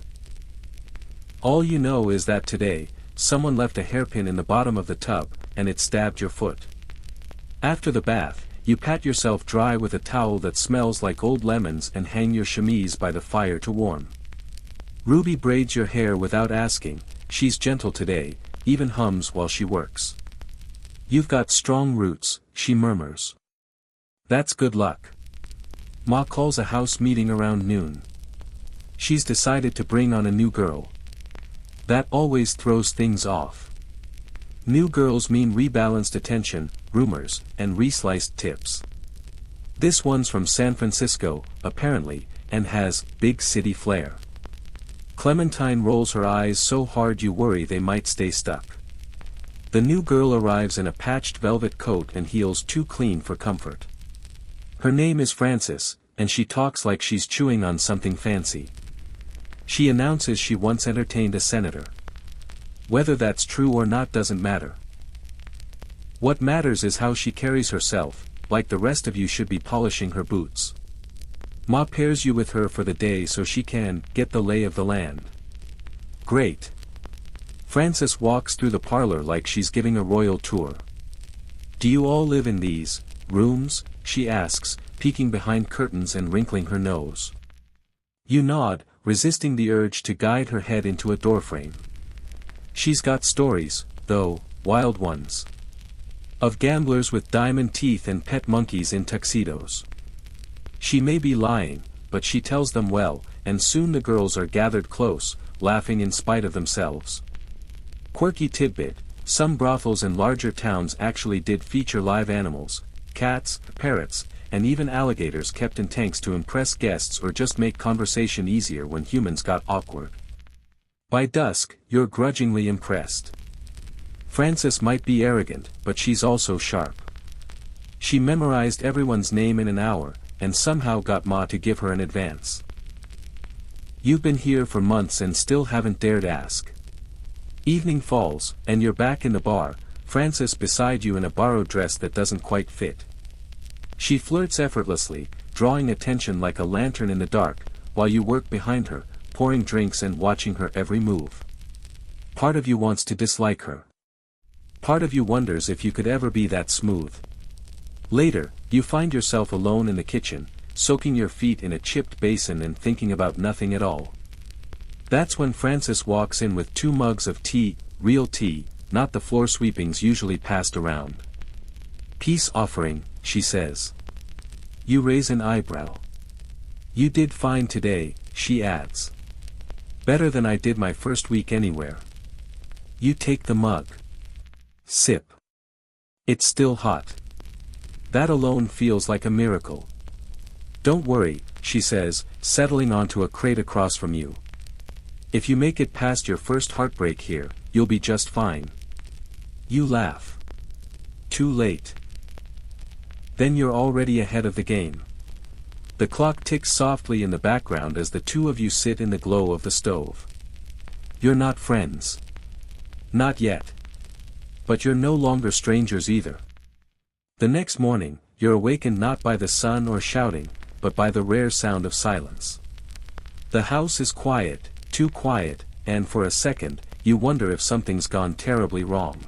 All you know is that today, someone left a hairpin in the bottom of the tub, and it stabbed your foot. After the bath, you pat yourself dry with a towel that smells like old lemons and hang your chemise by the fire to warm. Ruby braids your hair without asking, she's gentle today, even hums while she works. You've got strong roots, she murmurs. That's good luck. Ma calls a house meeting around noon. She's decided to bring on a new girl. That always throws things off. New girls mean rebalanced attention, rumors, and resliced tips. This one's from San Francisco, apparently, and has big city flair. Clementine rolls her eyes so hard you worry they might stay stuck. The new girl arrives in a patched velvet coat and heels too clean for comfort. Her name is Frances, and she talks like she's chewing on something fancy. She announces she once entertained a senator. Whether that's true or not doesn't matter. What matters is how she carries herself, like the rest of you should be polishing her boots. Ma pairs you with her for the day so she can get the lay of the land. Great. Frances walks through the parlor like she's giving a royal tour. "Do you all live in these rooms?" she asks, peeking behind curtains and wrinkling her nose. You nod, resisting the urge to guide her head into a doorframe. She's got stories, though, wild ones. Of gamblers with diamond teeth and pet monkeys in tuxedos. She may be lying, but she tells them well, and soon the girls are gathered close, laughing in spite of themselves. Quirky tidbit: some brothels in larger towns actually did feature live animals, cats, parrots, and even alligators kept in tanks to impress guests or just make conversation easier when humans got awkward. By dusk, you're grudgingly impressed. Frances might be arrogant, but she's also sharp. She memorized everyone's name in an hour, and somehow got Ma to give her an advance. You've been here for months and still haven't dared ask. Evening falls, and you're back in the bar, Frances beside you in a borrowed dress that doesn't quite fit. She flirts effortlessly, drawing attention like a lantern in the dark, while you work behind her, pouring drinks and watching her every move. Part of you wants to dislike her. Part of you wonders if you could ever be that smooth. Later, you find yourself alone in the kitchen, soaking your feet in a chipped basin and thinking about nothing at all. That's when Frances walks in with 2 mugs of tea, real tea, not the floor sweepings usually passed around. "Peace offering," she says. You raise an eyebrow. "You did fine today," she adds. "Better than I did my first week anywhere." You take the mug. Sip. It's still hot. That alone feels like a miracle. "Don't worry," she says, settling onto a crate across from you. "If you make it past your first heartbreak here, you'll be just fine." You laugh. Too late. Then you're already ahead of the game. The clock ticks softly in the background as the two of you sit in the glow of the stove. You're not friends. Not yet. But you're no longer strangers either. The next morning, you're awakened not by the sun or shouting, but by the rare sound of silence. The house is quiet, too quiet, and for a second, you wonder if something's gone terribly wrong.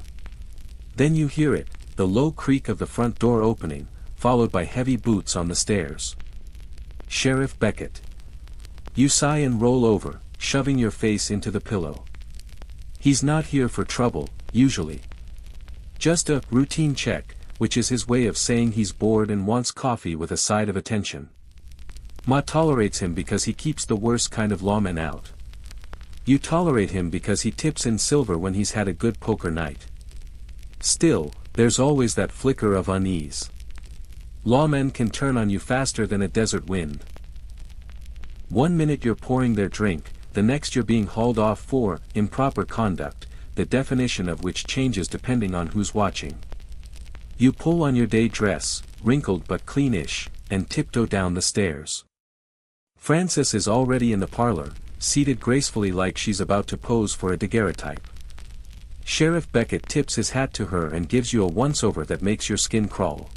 Then you hear it, the low creak of the front door opening, followed by heavy boots on the stairs. Sheriff Beckett. You sigh and roll over, shoving your face into the pillow. He's not here for trouble, usually. Just a routine check, which is his way of saying he's bored and wants coffee with a side of attention. Ma tolerates him because he keeps the worst kind of lawmen out. You tolerate him because he tips in silver when he's had a good poker night. Still, there's always that flicker of unease. Lawmen can turn on you faster than a desert wind. One minute you're pouring their drink, the next you're being hauled off for improper conduct, the definition of which changes depending on who's watching. You pull on your day dress, wrinkled but cleanish, and tiptoe down the stairs. Frances is already in the parlor, seated gracefully like she's about to pose for a daguerreotype. Sheriff Beckett tips his hat to her and gives you a once-over that makes your skin crawl.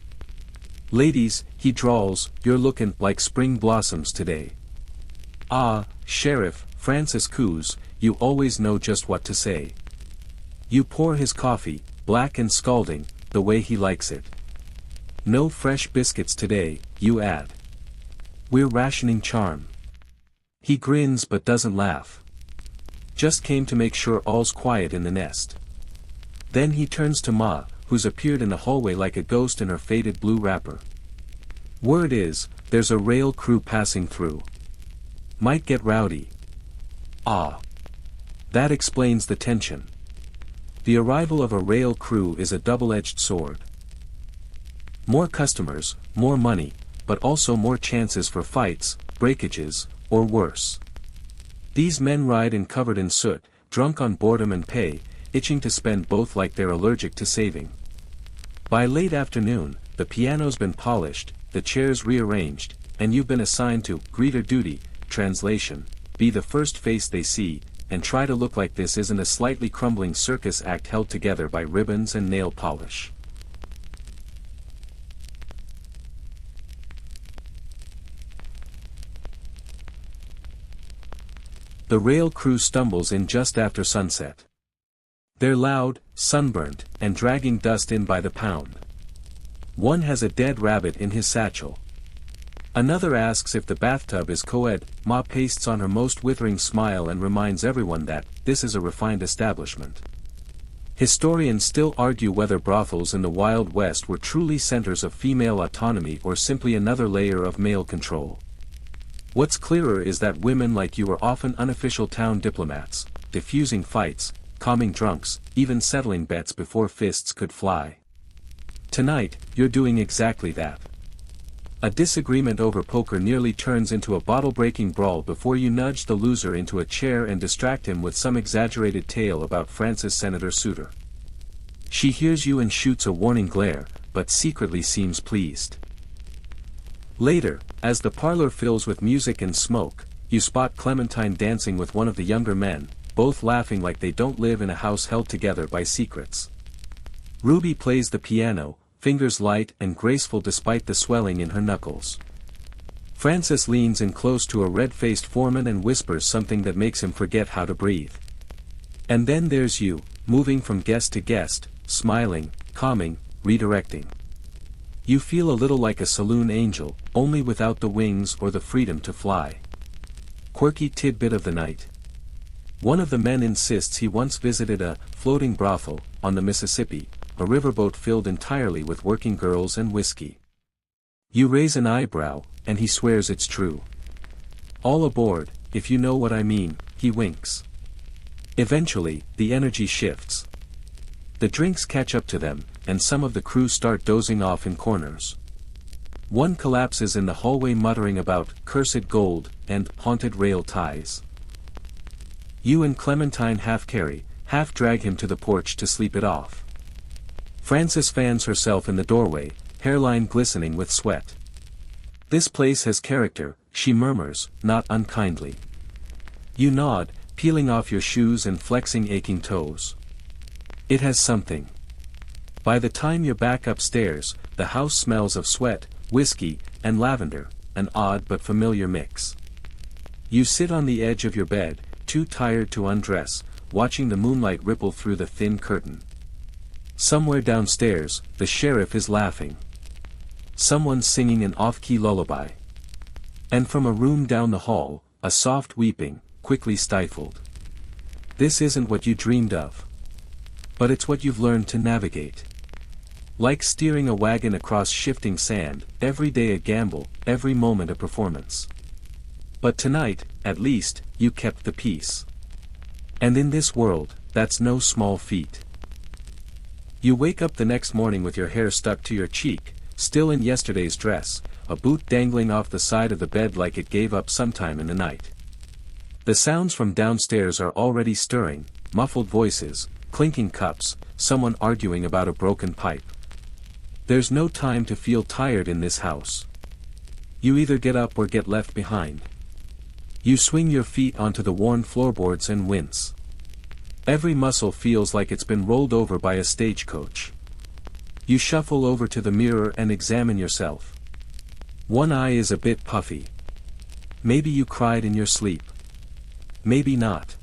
"Ladies," he drawls, "you're lookin' like spring blossoms today." "Ah, Sheriff," Frances coos, "you always know just what to say." You pour his coffee, black and scalding, the way he likes it. "No fresh biscuits today," you add. "We're rationing charm." He grins but doesn't laugh. "Just came to make sure all's quiet in the nest." Then he turns to Ma, who's appeared in the hallway like a ghost in her faded blue wrapper. "Word is, there's a rail crew passing through. Might get rowdy." Ah. That explains the tension. The arrival of a rail crew is a double-edged sword. More customers, more money, but also more chances for fights, breakages, or worse. These men ride in covered in soot, drunk on boredom and pay, itching to spend both like they're allergic to saving. By late afternoon, the piano's been polished, the chairs rearranged, and you've been assigned to greeter duty, translation, be the first face they see, and try to look like this isn't a slightly crumbling circus act held together by ribbons and nail polish. The rail crew stumbles in just after sunset. They're loud, sunburnt, and dragging dust in by the pound. One has a dead rabbit in his satchel. Another asks if the bathtub is co-ed. Ma pastes on her most withering smile and reminds everyone that this is a refined establishment. Historians still argue whether brothels in the Wild West were truly centers of female autonomy or simply another layer of male control. What's clearer is that women like you are often unofficial town diplomats, diffusing fights, calming drunks, even settling bets before fists could fly. Tonight, you're doing exactly that. A disagreement over poker nearly turns into a bottle-breaking brawl before you nudge the loser into a chair and distract him with some exaggerated tale about France's Senator Souter. She hears you and shoots a warning glare, but secretly seems pleased. Later, as the parlor fills with music and smoke, you spot Clementine dancing with one of the younger men, both laughing like they don't live in a house held together by secrets. Ruby plays the piano, fingers light and graceful despite the swelling in her knuckles. Francis leans in close to a red-faced foreman and whispers something that makes him forget how to breathe. And then there's you, moving from guest to guest, smiling, calming, redirecting. You feel a little like a saloon angel, only without the wings or the freedom to fly. Quirky tidbit of the night. One of the men insists he once visited a floating brothel on the Mississippi, a riverboat filled entirely with working girls and whiskey. You raise an eyebrow, and he swears it's true. All aboard, if you know what I mean, he winks. Eventually, the energy shifts. The drinks catch up to them, and some of the crew start dozing off in corners. One collapses in the hallway muttering about cursed gold and haunted rail ties. You and Clementine half carry, half drag him to the porch to sleep it off. Frances fans herself in the doorway, hairline glistening with sweat. This place has character, she murmurs, not unkindly. You nod, peeling off your shoes and flexing aching toes. It has something. By the time you're back upstairs, the house smells of sweat, whiskey, and lavender, an odd but familiar mix. You sit on the edge of your bed, too tired to undress, watching the moonlight ripple through the thin curtain. Somewhere downstairs, the sheriff is laughing. Someone's singing an off-key lullaby. And from a room down the hall, a soft weeping, quickly stifled. This isn't what you dreamed of. But it's what you've learned to navigate. Like steering a wagon across shifting sand, every day a gamble, every moment a performance. But tonight, at least, you kept the peace. And in this world, that's no small feat. You wake up the next morning with your hair stuck to your cheek, still in yesterday's dress, a boot dangling off the side of the bed like it gave up sometime in the night. The sounds from downstairs are already stirring, muffled voices, clinking cups, someone arguing about a broken pipe. There's no time to feel tired in this house. You either get up or get left behind. You swing your feet onto the worn floorboards and wince. Every muscle feels like it's been rolled over by a stagecoach. You shuffle over to the mirror and examine yourself. One eye is a bit puffy. Maybe you cried in your sleep. Maybe not.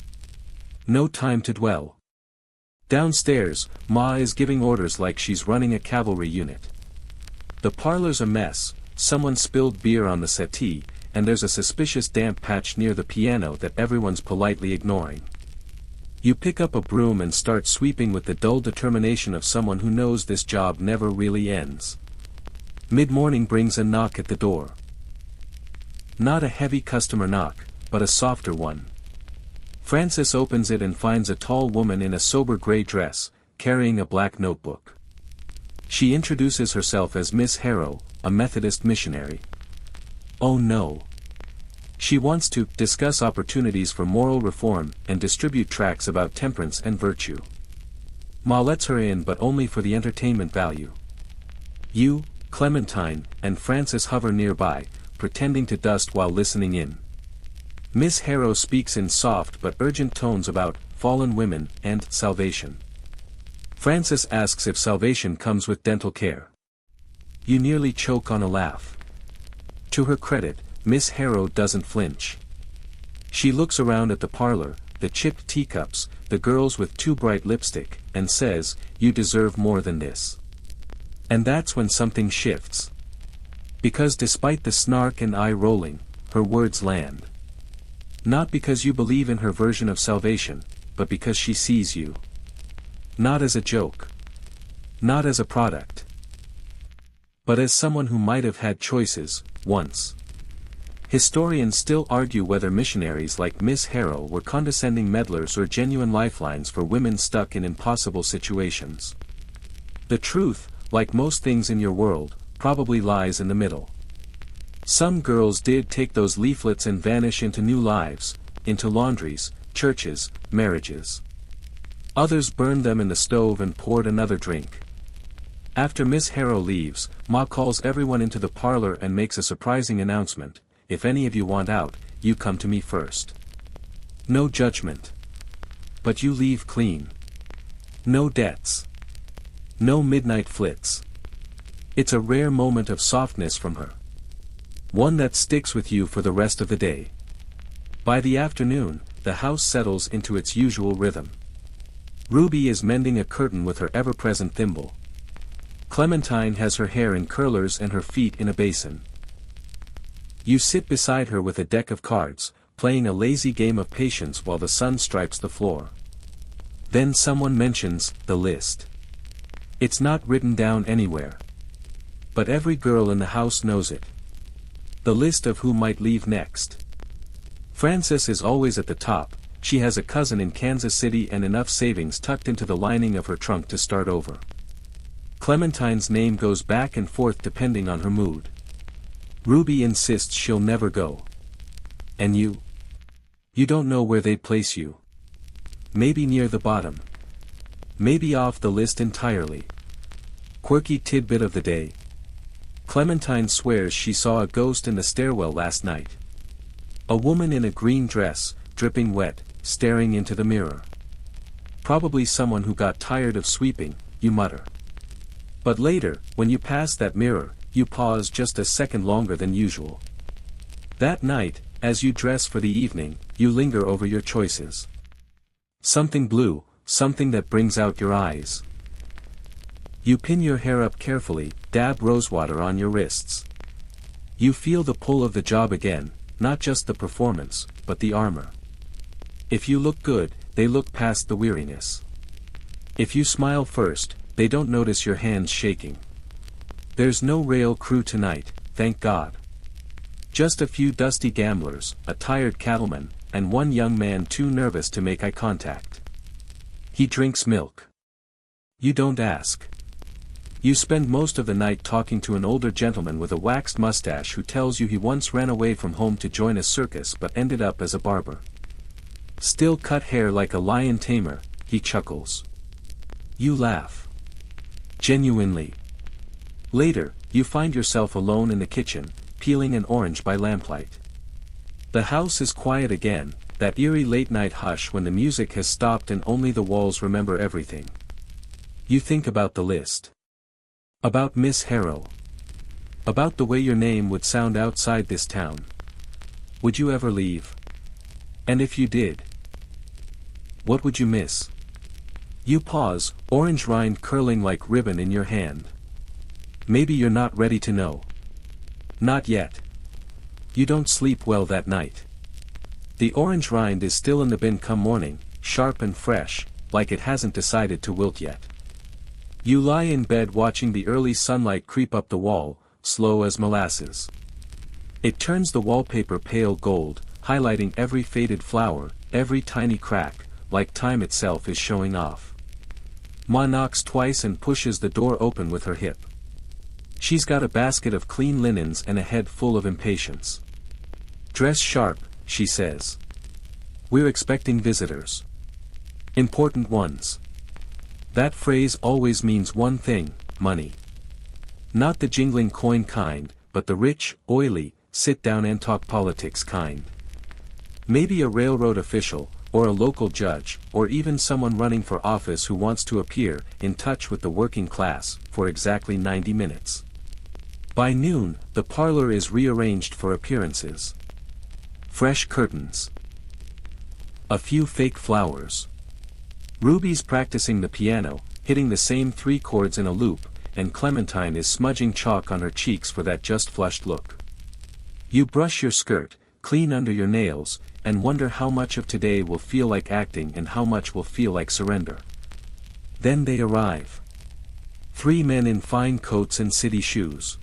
No time to dwell. Downstairs, Ma is giving orders like she's running a cavalry unit. The parlor's a mess, someone spilled beer on the settee, and there's a suspicious damp patch near the piano that everyone's politely ignoring. You pick up a broom and start sweeping with the dull determination of someone who knows this job never really ends. Mid-morning brings a knock at the door. Not a heavy customer knock, but a softer one. Frances opens it and finds a tall woman in a sober gray dress, carrying a black notebook. She introduces herself as Miss Harrow, a Methodist missionary. Oh no. She wants to discuss opportunities for moral reform and distribute tracts about temperance and virtue. Ma lets her in but only for the entertainment value. You, Clementine, and Frances hover nearby, pretending to dust while listening in. Miss Harrow speaks in soft but urgent tones about fallen women and salvation. Frances asks if salvation comes with dental care. You nearly choke on a laugh. To her credit, Miss Harrow doesn't flinch. She looks around at the parlor, the chipped teacups, the girls with too bright lipstick, and says, "You deserve more than this." And that's when something shifts. Because despite the snark and eye-rolling, her words land. Not because you believe in her version of salvation, but because she sees you. Not as a joke. Not as a product. But as someone who might have had choices, once. Historians still argue whether missionaries like Miss Harrow were condescending meddlers or genuine lifelines for women stuck in impossible situations. The truth, like most things in your world, probably lies in the middle. Some girls did take those leaflets and vanish into new lives, into laundries, churches, marriages. Others burned them in the stove and poured another drink. After Miss Harrow leaves, Ma calls everyone into the parlor and makes a surprising announcement: "If any of you want out, you come to me first. No judgment. But you leave clean. No debts. No midnight flits." It's a rare moment of softness from her. One that sticks with you for the rest of the day. By the afternoon, the house settles into its usual rhythm. Ruby is mending a curtain with her ever-present thimble. Clementine has her hair in curlers and her feet in a basin. You sit beside her with a deck of cards, playing a lazy game of patience while the sun stripes the floor. Then someone mentions the list. It's not written down anywhere. But every girl in the house knows it. The list of who might leave next. Frances is always at the top. She has a cousin in Kansas City and enough savings tucked into the lining of her trunk to start over. Clementine's name goes back and forth depending on her mood. Ruby insists she'll never go. And you? You don't know where they'd place you. Maybe near the bottom. Maybe off the list entirely. Quirky tidbit of the day. Clementine swears she saw a ghost in the stairwell last night. A woman in a green dress, dripping wet, staring into the mirror. Probably someone who got tired of sweeping, you mutter. But later, when you pass that mirror, you pause just a second longer than usual. That night, as you dress for the evening, you linger over your choices. Something blue, something that brings out your eyes. You pin your hair up carefully, dab rosewater on your wrists. You feel the pull of the job again, not just the performance, but the armor. If you look good, they look past the weariness. If you smile first, they don't notice your hands shaking. There's no rail crew tonight, thank God. Just a few dusty gamblers, a tired cattleman, and one young man too nervous to make eye contact. He drinks milk. You don't ask. You spend most of the night talking to an older gentleman with a waxed mustache who tells you he once ran away from home to join a circus but ended up as a barber. Still cut hair like a lion tamer, he chuckles. You laugh. Genuinely. Later, you find yourself alone in the kitchen, peeling an orange by lamplight. The house is quiet again, that eerie late-night hush when the music has stopped and only the walls remember everything. You think about the list. About Miss Harrow. About the way your name would sound outside this town. Would you ever leave? And if you did, what would you miss? You pause, orange rind curling like ribbon in your hand. Maybe you're not ready to know. Not yet. You don't sleep well that night. The orange rind is still in the bin come morning, sharp and fresh, like it hasn't decided to wilt yet. You lie in bed watching the early sunlight creep up the wall, slow as molasses. It turns the wallpaper pale gold, highlighting every faded flower, every tiny crack, like time itself is showing off. Ma knocks twice and pushes the door open with her hip. She's got a basket of clean linens and a head full of impatience. Dress sharp, she says. We're expecting visitors. Important ones. That phrase always means one thing, money. Not the jingling coin kind, but the rich, oily, sit down and talk politics kind. Maybe a railroad official, or a local judge, or even someone running for office who wants to appear in touch with the working class, for exactly 90 minutes. By noon, the parlor is rearranged for appearances. Fresh curtains. A few fake flowers. Ruby's practicing the piano, hitting the same 3 chords in a loop, and Clementine is smudging chalk on her cheeks for that just flushed look. You brush your skirt, clean under your nails, and wonder how much of today will feel like acting and how much will feel like surrender. Then they arrive. 3 men in fine coats and city shoes.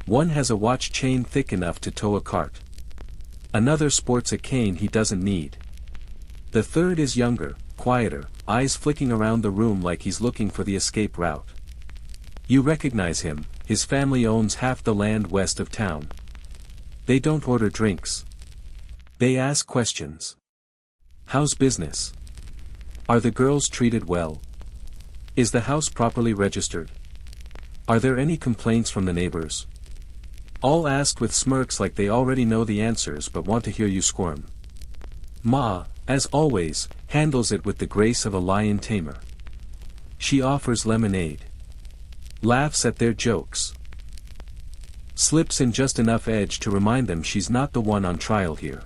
One has a watch chain thick enough to tow a cart. Another sports a cane he doesn't need. The third is younger, quieter, eyes flicking around the room like he's looking for the escape route. You recognize him, his family owns half the land west of town. They don't order drinks. They ask questions. How's business? Are the girls treated well? Is the house properly registered? Are there any complaints from the neighbors? All asked with smirks like they already know the answers but want to hear you squirm. Ma, as always, handles it with the grace of a lion tamer. She offers lemonade. Laughs at their jokes. Slips in just enough edge to remind them she's not the one on trial here.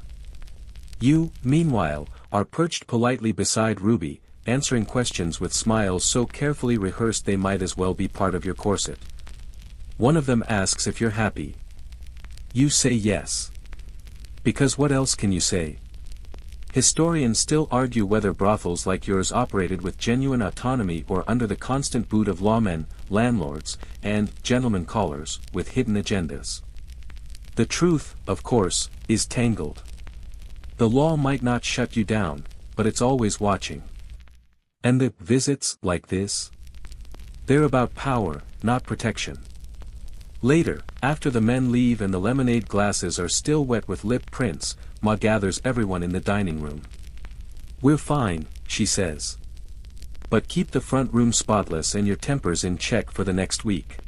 You, meanwhile, are perched politely beside Ruby, answering questions with smiles so carefully rehearsed they might as well be part of your corset. One of them asks if you're happy. You say yes. Because what else can you say? Historians still argue whether brothels like yours operated with genuine autonomy or under the constant boot of lawmen, landlords, and gentlemen callers, with hidden agendas. The truth, of course, is tangled. The law might not shut you down, but it's always watching. And the visits like this? They're about power, not protection. Later, after the men leave and the lemonade glasses are still wet with lip prints, Ma gathers everyone in the dining room. We're fine, she says. But keep the front room spotless and your tempers in check for the next week.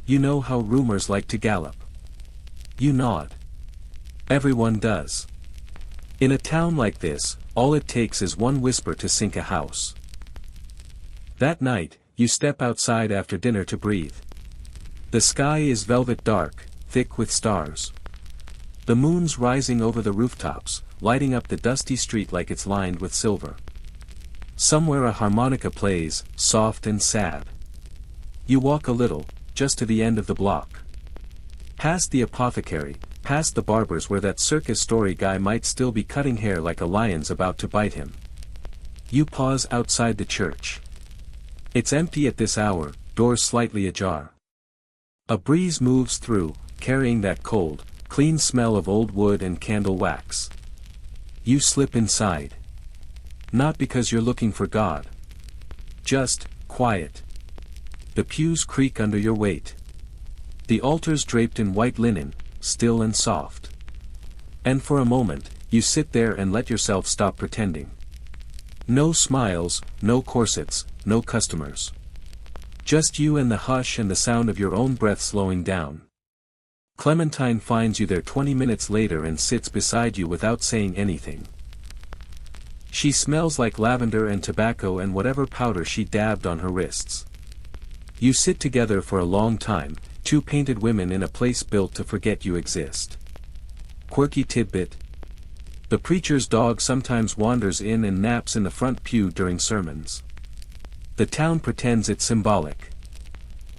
You know how rumors like to gallop. You nod. Everyone does. In a town like this, all it takes is one whisper to sink a house. That night, you step outside after dinner to breathe. The sky is velvet dark, thick with stars. The moon's rising over the rooftops, lighting up the dusty street like it's lined with silver. Somewhere a harmonica plays, soft and sad. You walk a little, just to the end of the block. Past the apothecary, past the barber's where that circus story guy might still be cutting hair like a lion's about to bite him. You pause outside the church. It's empty at this hour, doors slightly ajar. A breeze moves through, carrying that cold, clean smell of old wood and candle wax. You slip inside. Not because you're looking for God. Just, quiet. The pews creak under your weight. The altar's draped in white linen, still and soft. And for a moment, you sit there and let yourself stop pretending. No smiles, no corsets, no customers. Just you and the hush and the sound of your own breath slowing down. Clementine finds you there 20 minutes later and sits beside you without saying anything. She smells like lavender and tobacco and whatever powder she dabbed on her wrists. You sit together for a long time, 2 painted women in a place built to forget you exist. Quirky tidbit. The preacher's dog sometimes wanders in and naps in the front pew during sermons. The town pretends it's symbolic.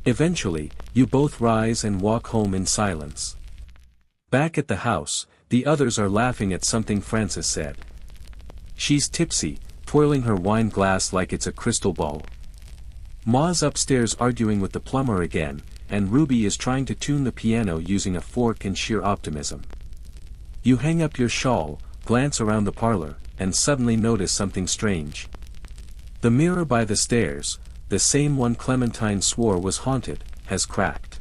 Eventually, you both rise and walk home in silence. Back at the house, the others are laughing at something Frances said. She's tipsy, twirling her wine glass like it's a crystal ball. Ma's upstairs arguing with the plumber again, and Ruby is trying to tune the piano using a fork in sheer optimism. You hang up your shawl, glance around the parlor, and suddenly notice something strange. The mirror by the stairs, the same one Clementine swore was haunted, has cracked.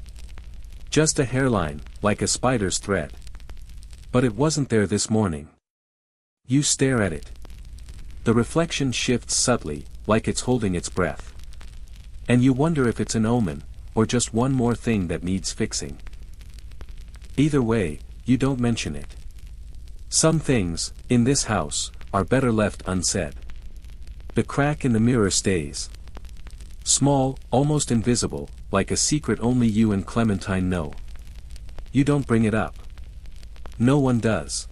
Just a hairline, like a spider's thread. But it wasn't there this morning. You stare at it. The reflection shifts subtly, like it's holding its breath. And you wonder if it's an omen, or just one more thing that needs fixing. Either way, you don't mention it. Some things, in this house, are better left unsaid. The crack in the mirror stays. Small, almost invisible, like a secret only you and Clementine know. You don't bring it up. No one does.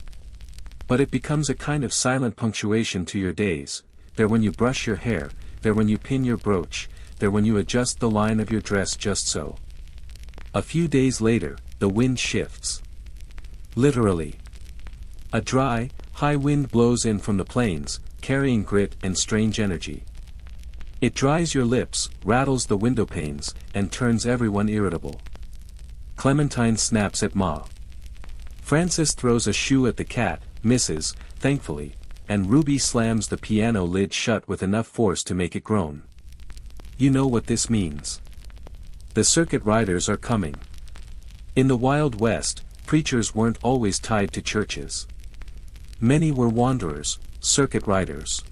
But it becomes a kind of silent punctuation to your days, there when you brush your hair, there when you pin your brooch, there when you adjust the line of your dress just so. A few days later, the wind shifts. Literally. A dry, high wind blows in from the plains, carrying grit and strange energy. It dries your lips, rattles the window panes, and turns everyone irritable. Clementine snaps at Ma. Frances throws a shoe at the cat, misses, thankfully, and Ruby slams the piano lid shut with enough force to make it groan. You know what this means. The circuit riders are coming. In the Wild West, preachers weren't always tied to churches. Many were wanderers, circuit riders.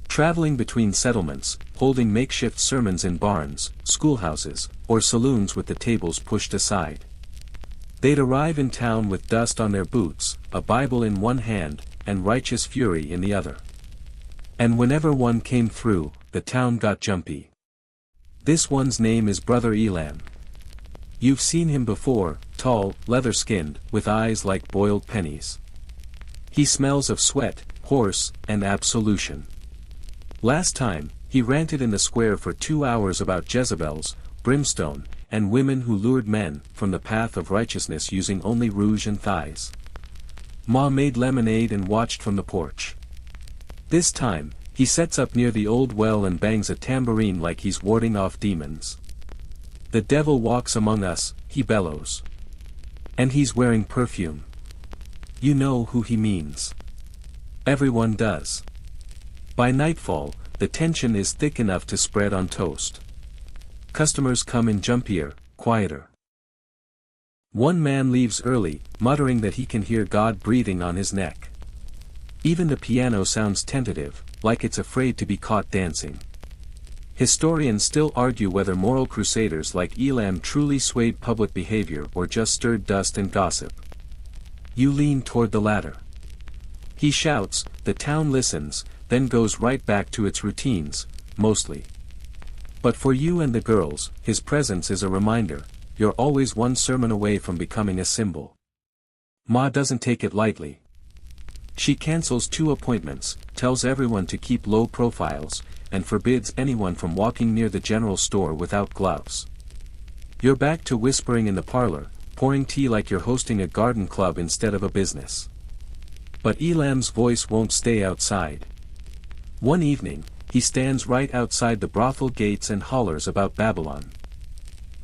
Traveling between settlements, holding makeshift sermons in barns, schoolhouses, or saloons with the tables pushed aside. They'd arrive in town with dust on their boots, a Bible in one hand, and righteous fury in the other. And whenever one came through, the town got jumpy. This one's name is Brother Elam. You've seen him before, tall, leather-skinned, with eyes like boiled pennies. He smells of sweat, horse, and absolution. Last time, he ranted in the square for 2 hours about Jezebels, brimstone, and women who lured men from the path of righteousness using only rouge and thighs. Ma made lemonade and watched from the porch. This time, he sets up near the old well and bangs a tambourine like he's warding off demons. The devil walks among us, he bellows. And he's wearing perfume. You know who he means. Everyone does. By nightfall, the tension is thick enough to spread on toast. Customers come in jumpier, quieter. One man leaves early, muttering that he can hear God breathing on his neck. Even the piano sounds tentative, like it's afraid to be caught dancing. Historians still argue whether moral crusaders like Elam truly swayed public behavior or just stirred dust and gossip. You lean toward the latter. He shouts, the town listens, then goes right back to its routines, mostly. But for you and the girls, his presence is a reminder, you're always one sermon away from becoming a symbol. Ma doesn't take it lightly. She cancels 2 appointments, tells everyone to keep low profiles, and forbids anyone from walking near the general store without gloves. You're back to whispering in the parlor, pouring tea like you're hosting a garden club instead of a business. But Elam's voice won't stay outside. One evening, he stands right outside the brothel gates and hollers about Babylon.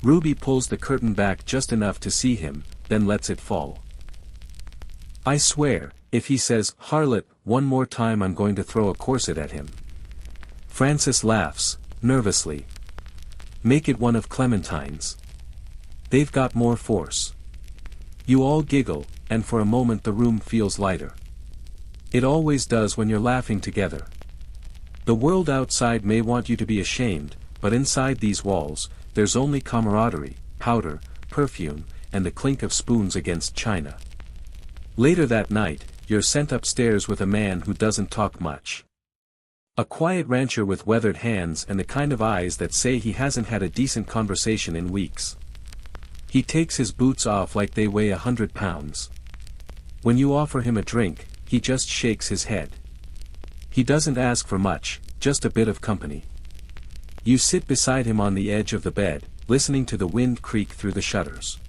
Ruby pulls the curtain back just enough to see him, then lets it fall. I swear, if he says, harlot, one more time I'm going to throw a corset at him. Frances laughs, nervously. Make it one of Clementine's. They've got more force. You all giggle, and for a moment the room feels lighter. It always does when you're laughing together. The world outside may want you to be ashamed, but inside these walls, there's only camaraderie, powder, perfume, and the clink of spoons against china. Later that night, you're sent upstairs with a man who doesn't talk much. A quiet rancher with weathered hands and the kind of eyes that say he hasn't had a decent conversation in weeks. He takes his boots off like they weigh 100 pounds. When you offer him a drink, he just shakes his head. He doesn't ask for much, just a bit of company. You sit beside him on the edge of the bed, listening to the wind creak through the shutters.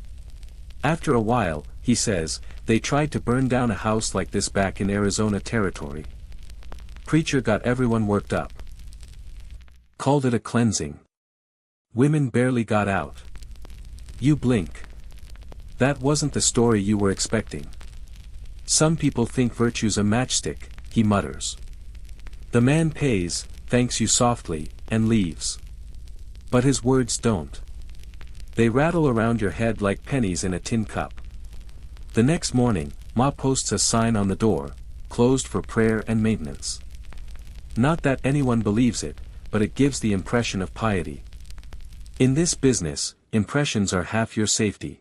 After a while, he says, they tried to burn down a house like this back in Arizona territory. Preacher got everyone worked up. Called it a cleansing. Women barely got out. You blink. That wasn't the story you were expecting. Some people think virtue's a matchstick, he mutters. The man pays, thanks you softly, and leaves. But his words don't. They rattle around your head like pennies in a tin cup. The next morning, Ma posts a sign on the door, closed for prayer and maintenance. Not that anyone believes it, but it gives the impression of piety. In this business, impressions are half your safety.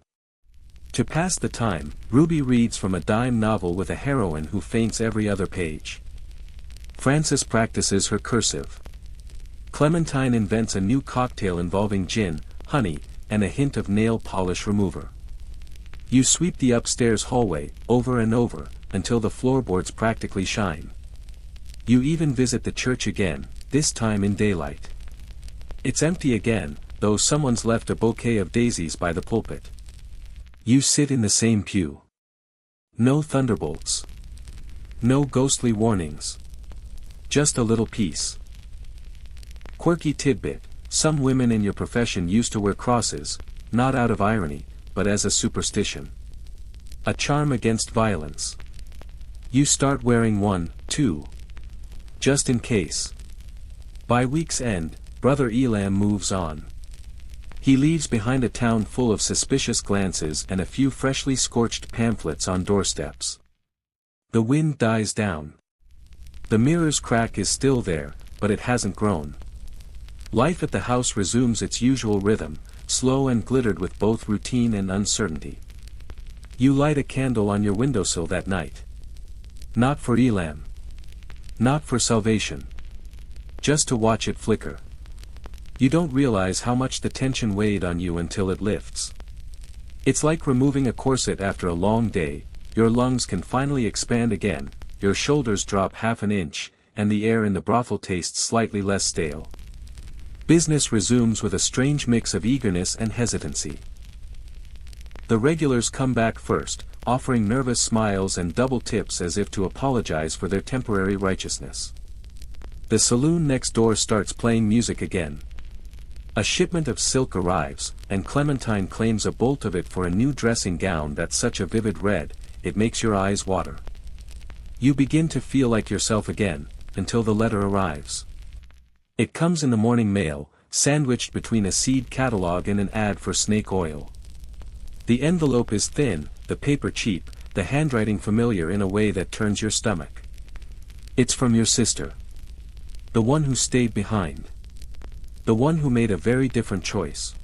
To pass the time, Ruby reads from a dime novel with a heroine who faints every other page. Frances practices her cursive. Clementine invents a new cocktail involving gin, honey, and a hint of nail polish remover. You sweep the upstairs hallway, over and over, until the floorboards practically shine. You even visit the church again, this time in daylight. It's empty again, though someone's left a bouquet of daisies by the pulpit. You sit in the same pew. No thunderbolts. No ghostly warnings. Just a little peace. Quirky tidbit: some women in your profession used to wear crosses, not out of irony, but as a superstition. A charm against violence. You start wearing one, too. Just in case. By week's end, Brother Elam moves on. He leaves behind a town full of suspicious glances and a few freshly scorched pamphlets on doorsteps. The wind dies down. The mirror's crack is still there, but it hasn't grown. Life at the house resumes its usual rhythm, slow and glittered with both routine and uncertainty. You light a candle on your windowsill that night. Not for Elam. Not for salvation. Just to watch it flicker. You don't realize how much the tension weighed on you until it lifts. It's like removing a corset after a long day. Your lungs can finally expand again, your shoulders drop half an inch, and the air in the brothel tastes slightly less stale. Business resumes with a strange mix of eagerness and hesitancy. The regulars come back first, offering nervous smiles and double tips as if to apologize for their temporary righteousness. The saloon next door starts playing music again. A shipment of silk arrives, and Clementine claims a bolt of it for a new dressing gown that's such a vivid red, it makes your eyes water. You begin to feel like yourself again, until the letter arrives. It comes in the morning mail, sandwiched between a seed catalog and an ad for snake oil. The envelope is thin, the paper cheap, the handwriting familiar in a way that turns your stomach. It's from your sister. The one who stayed behind. The one who made a very different choice.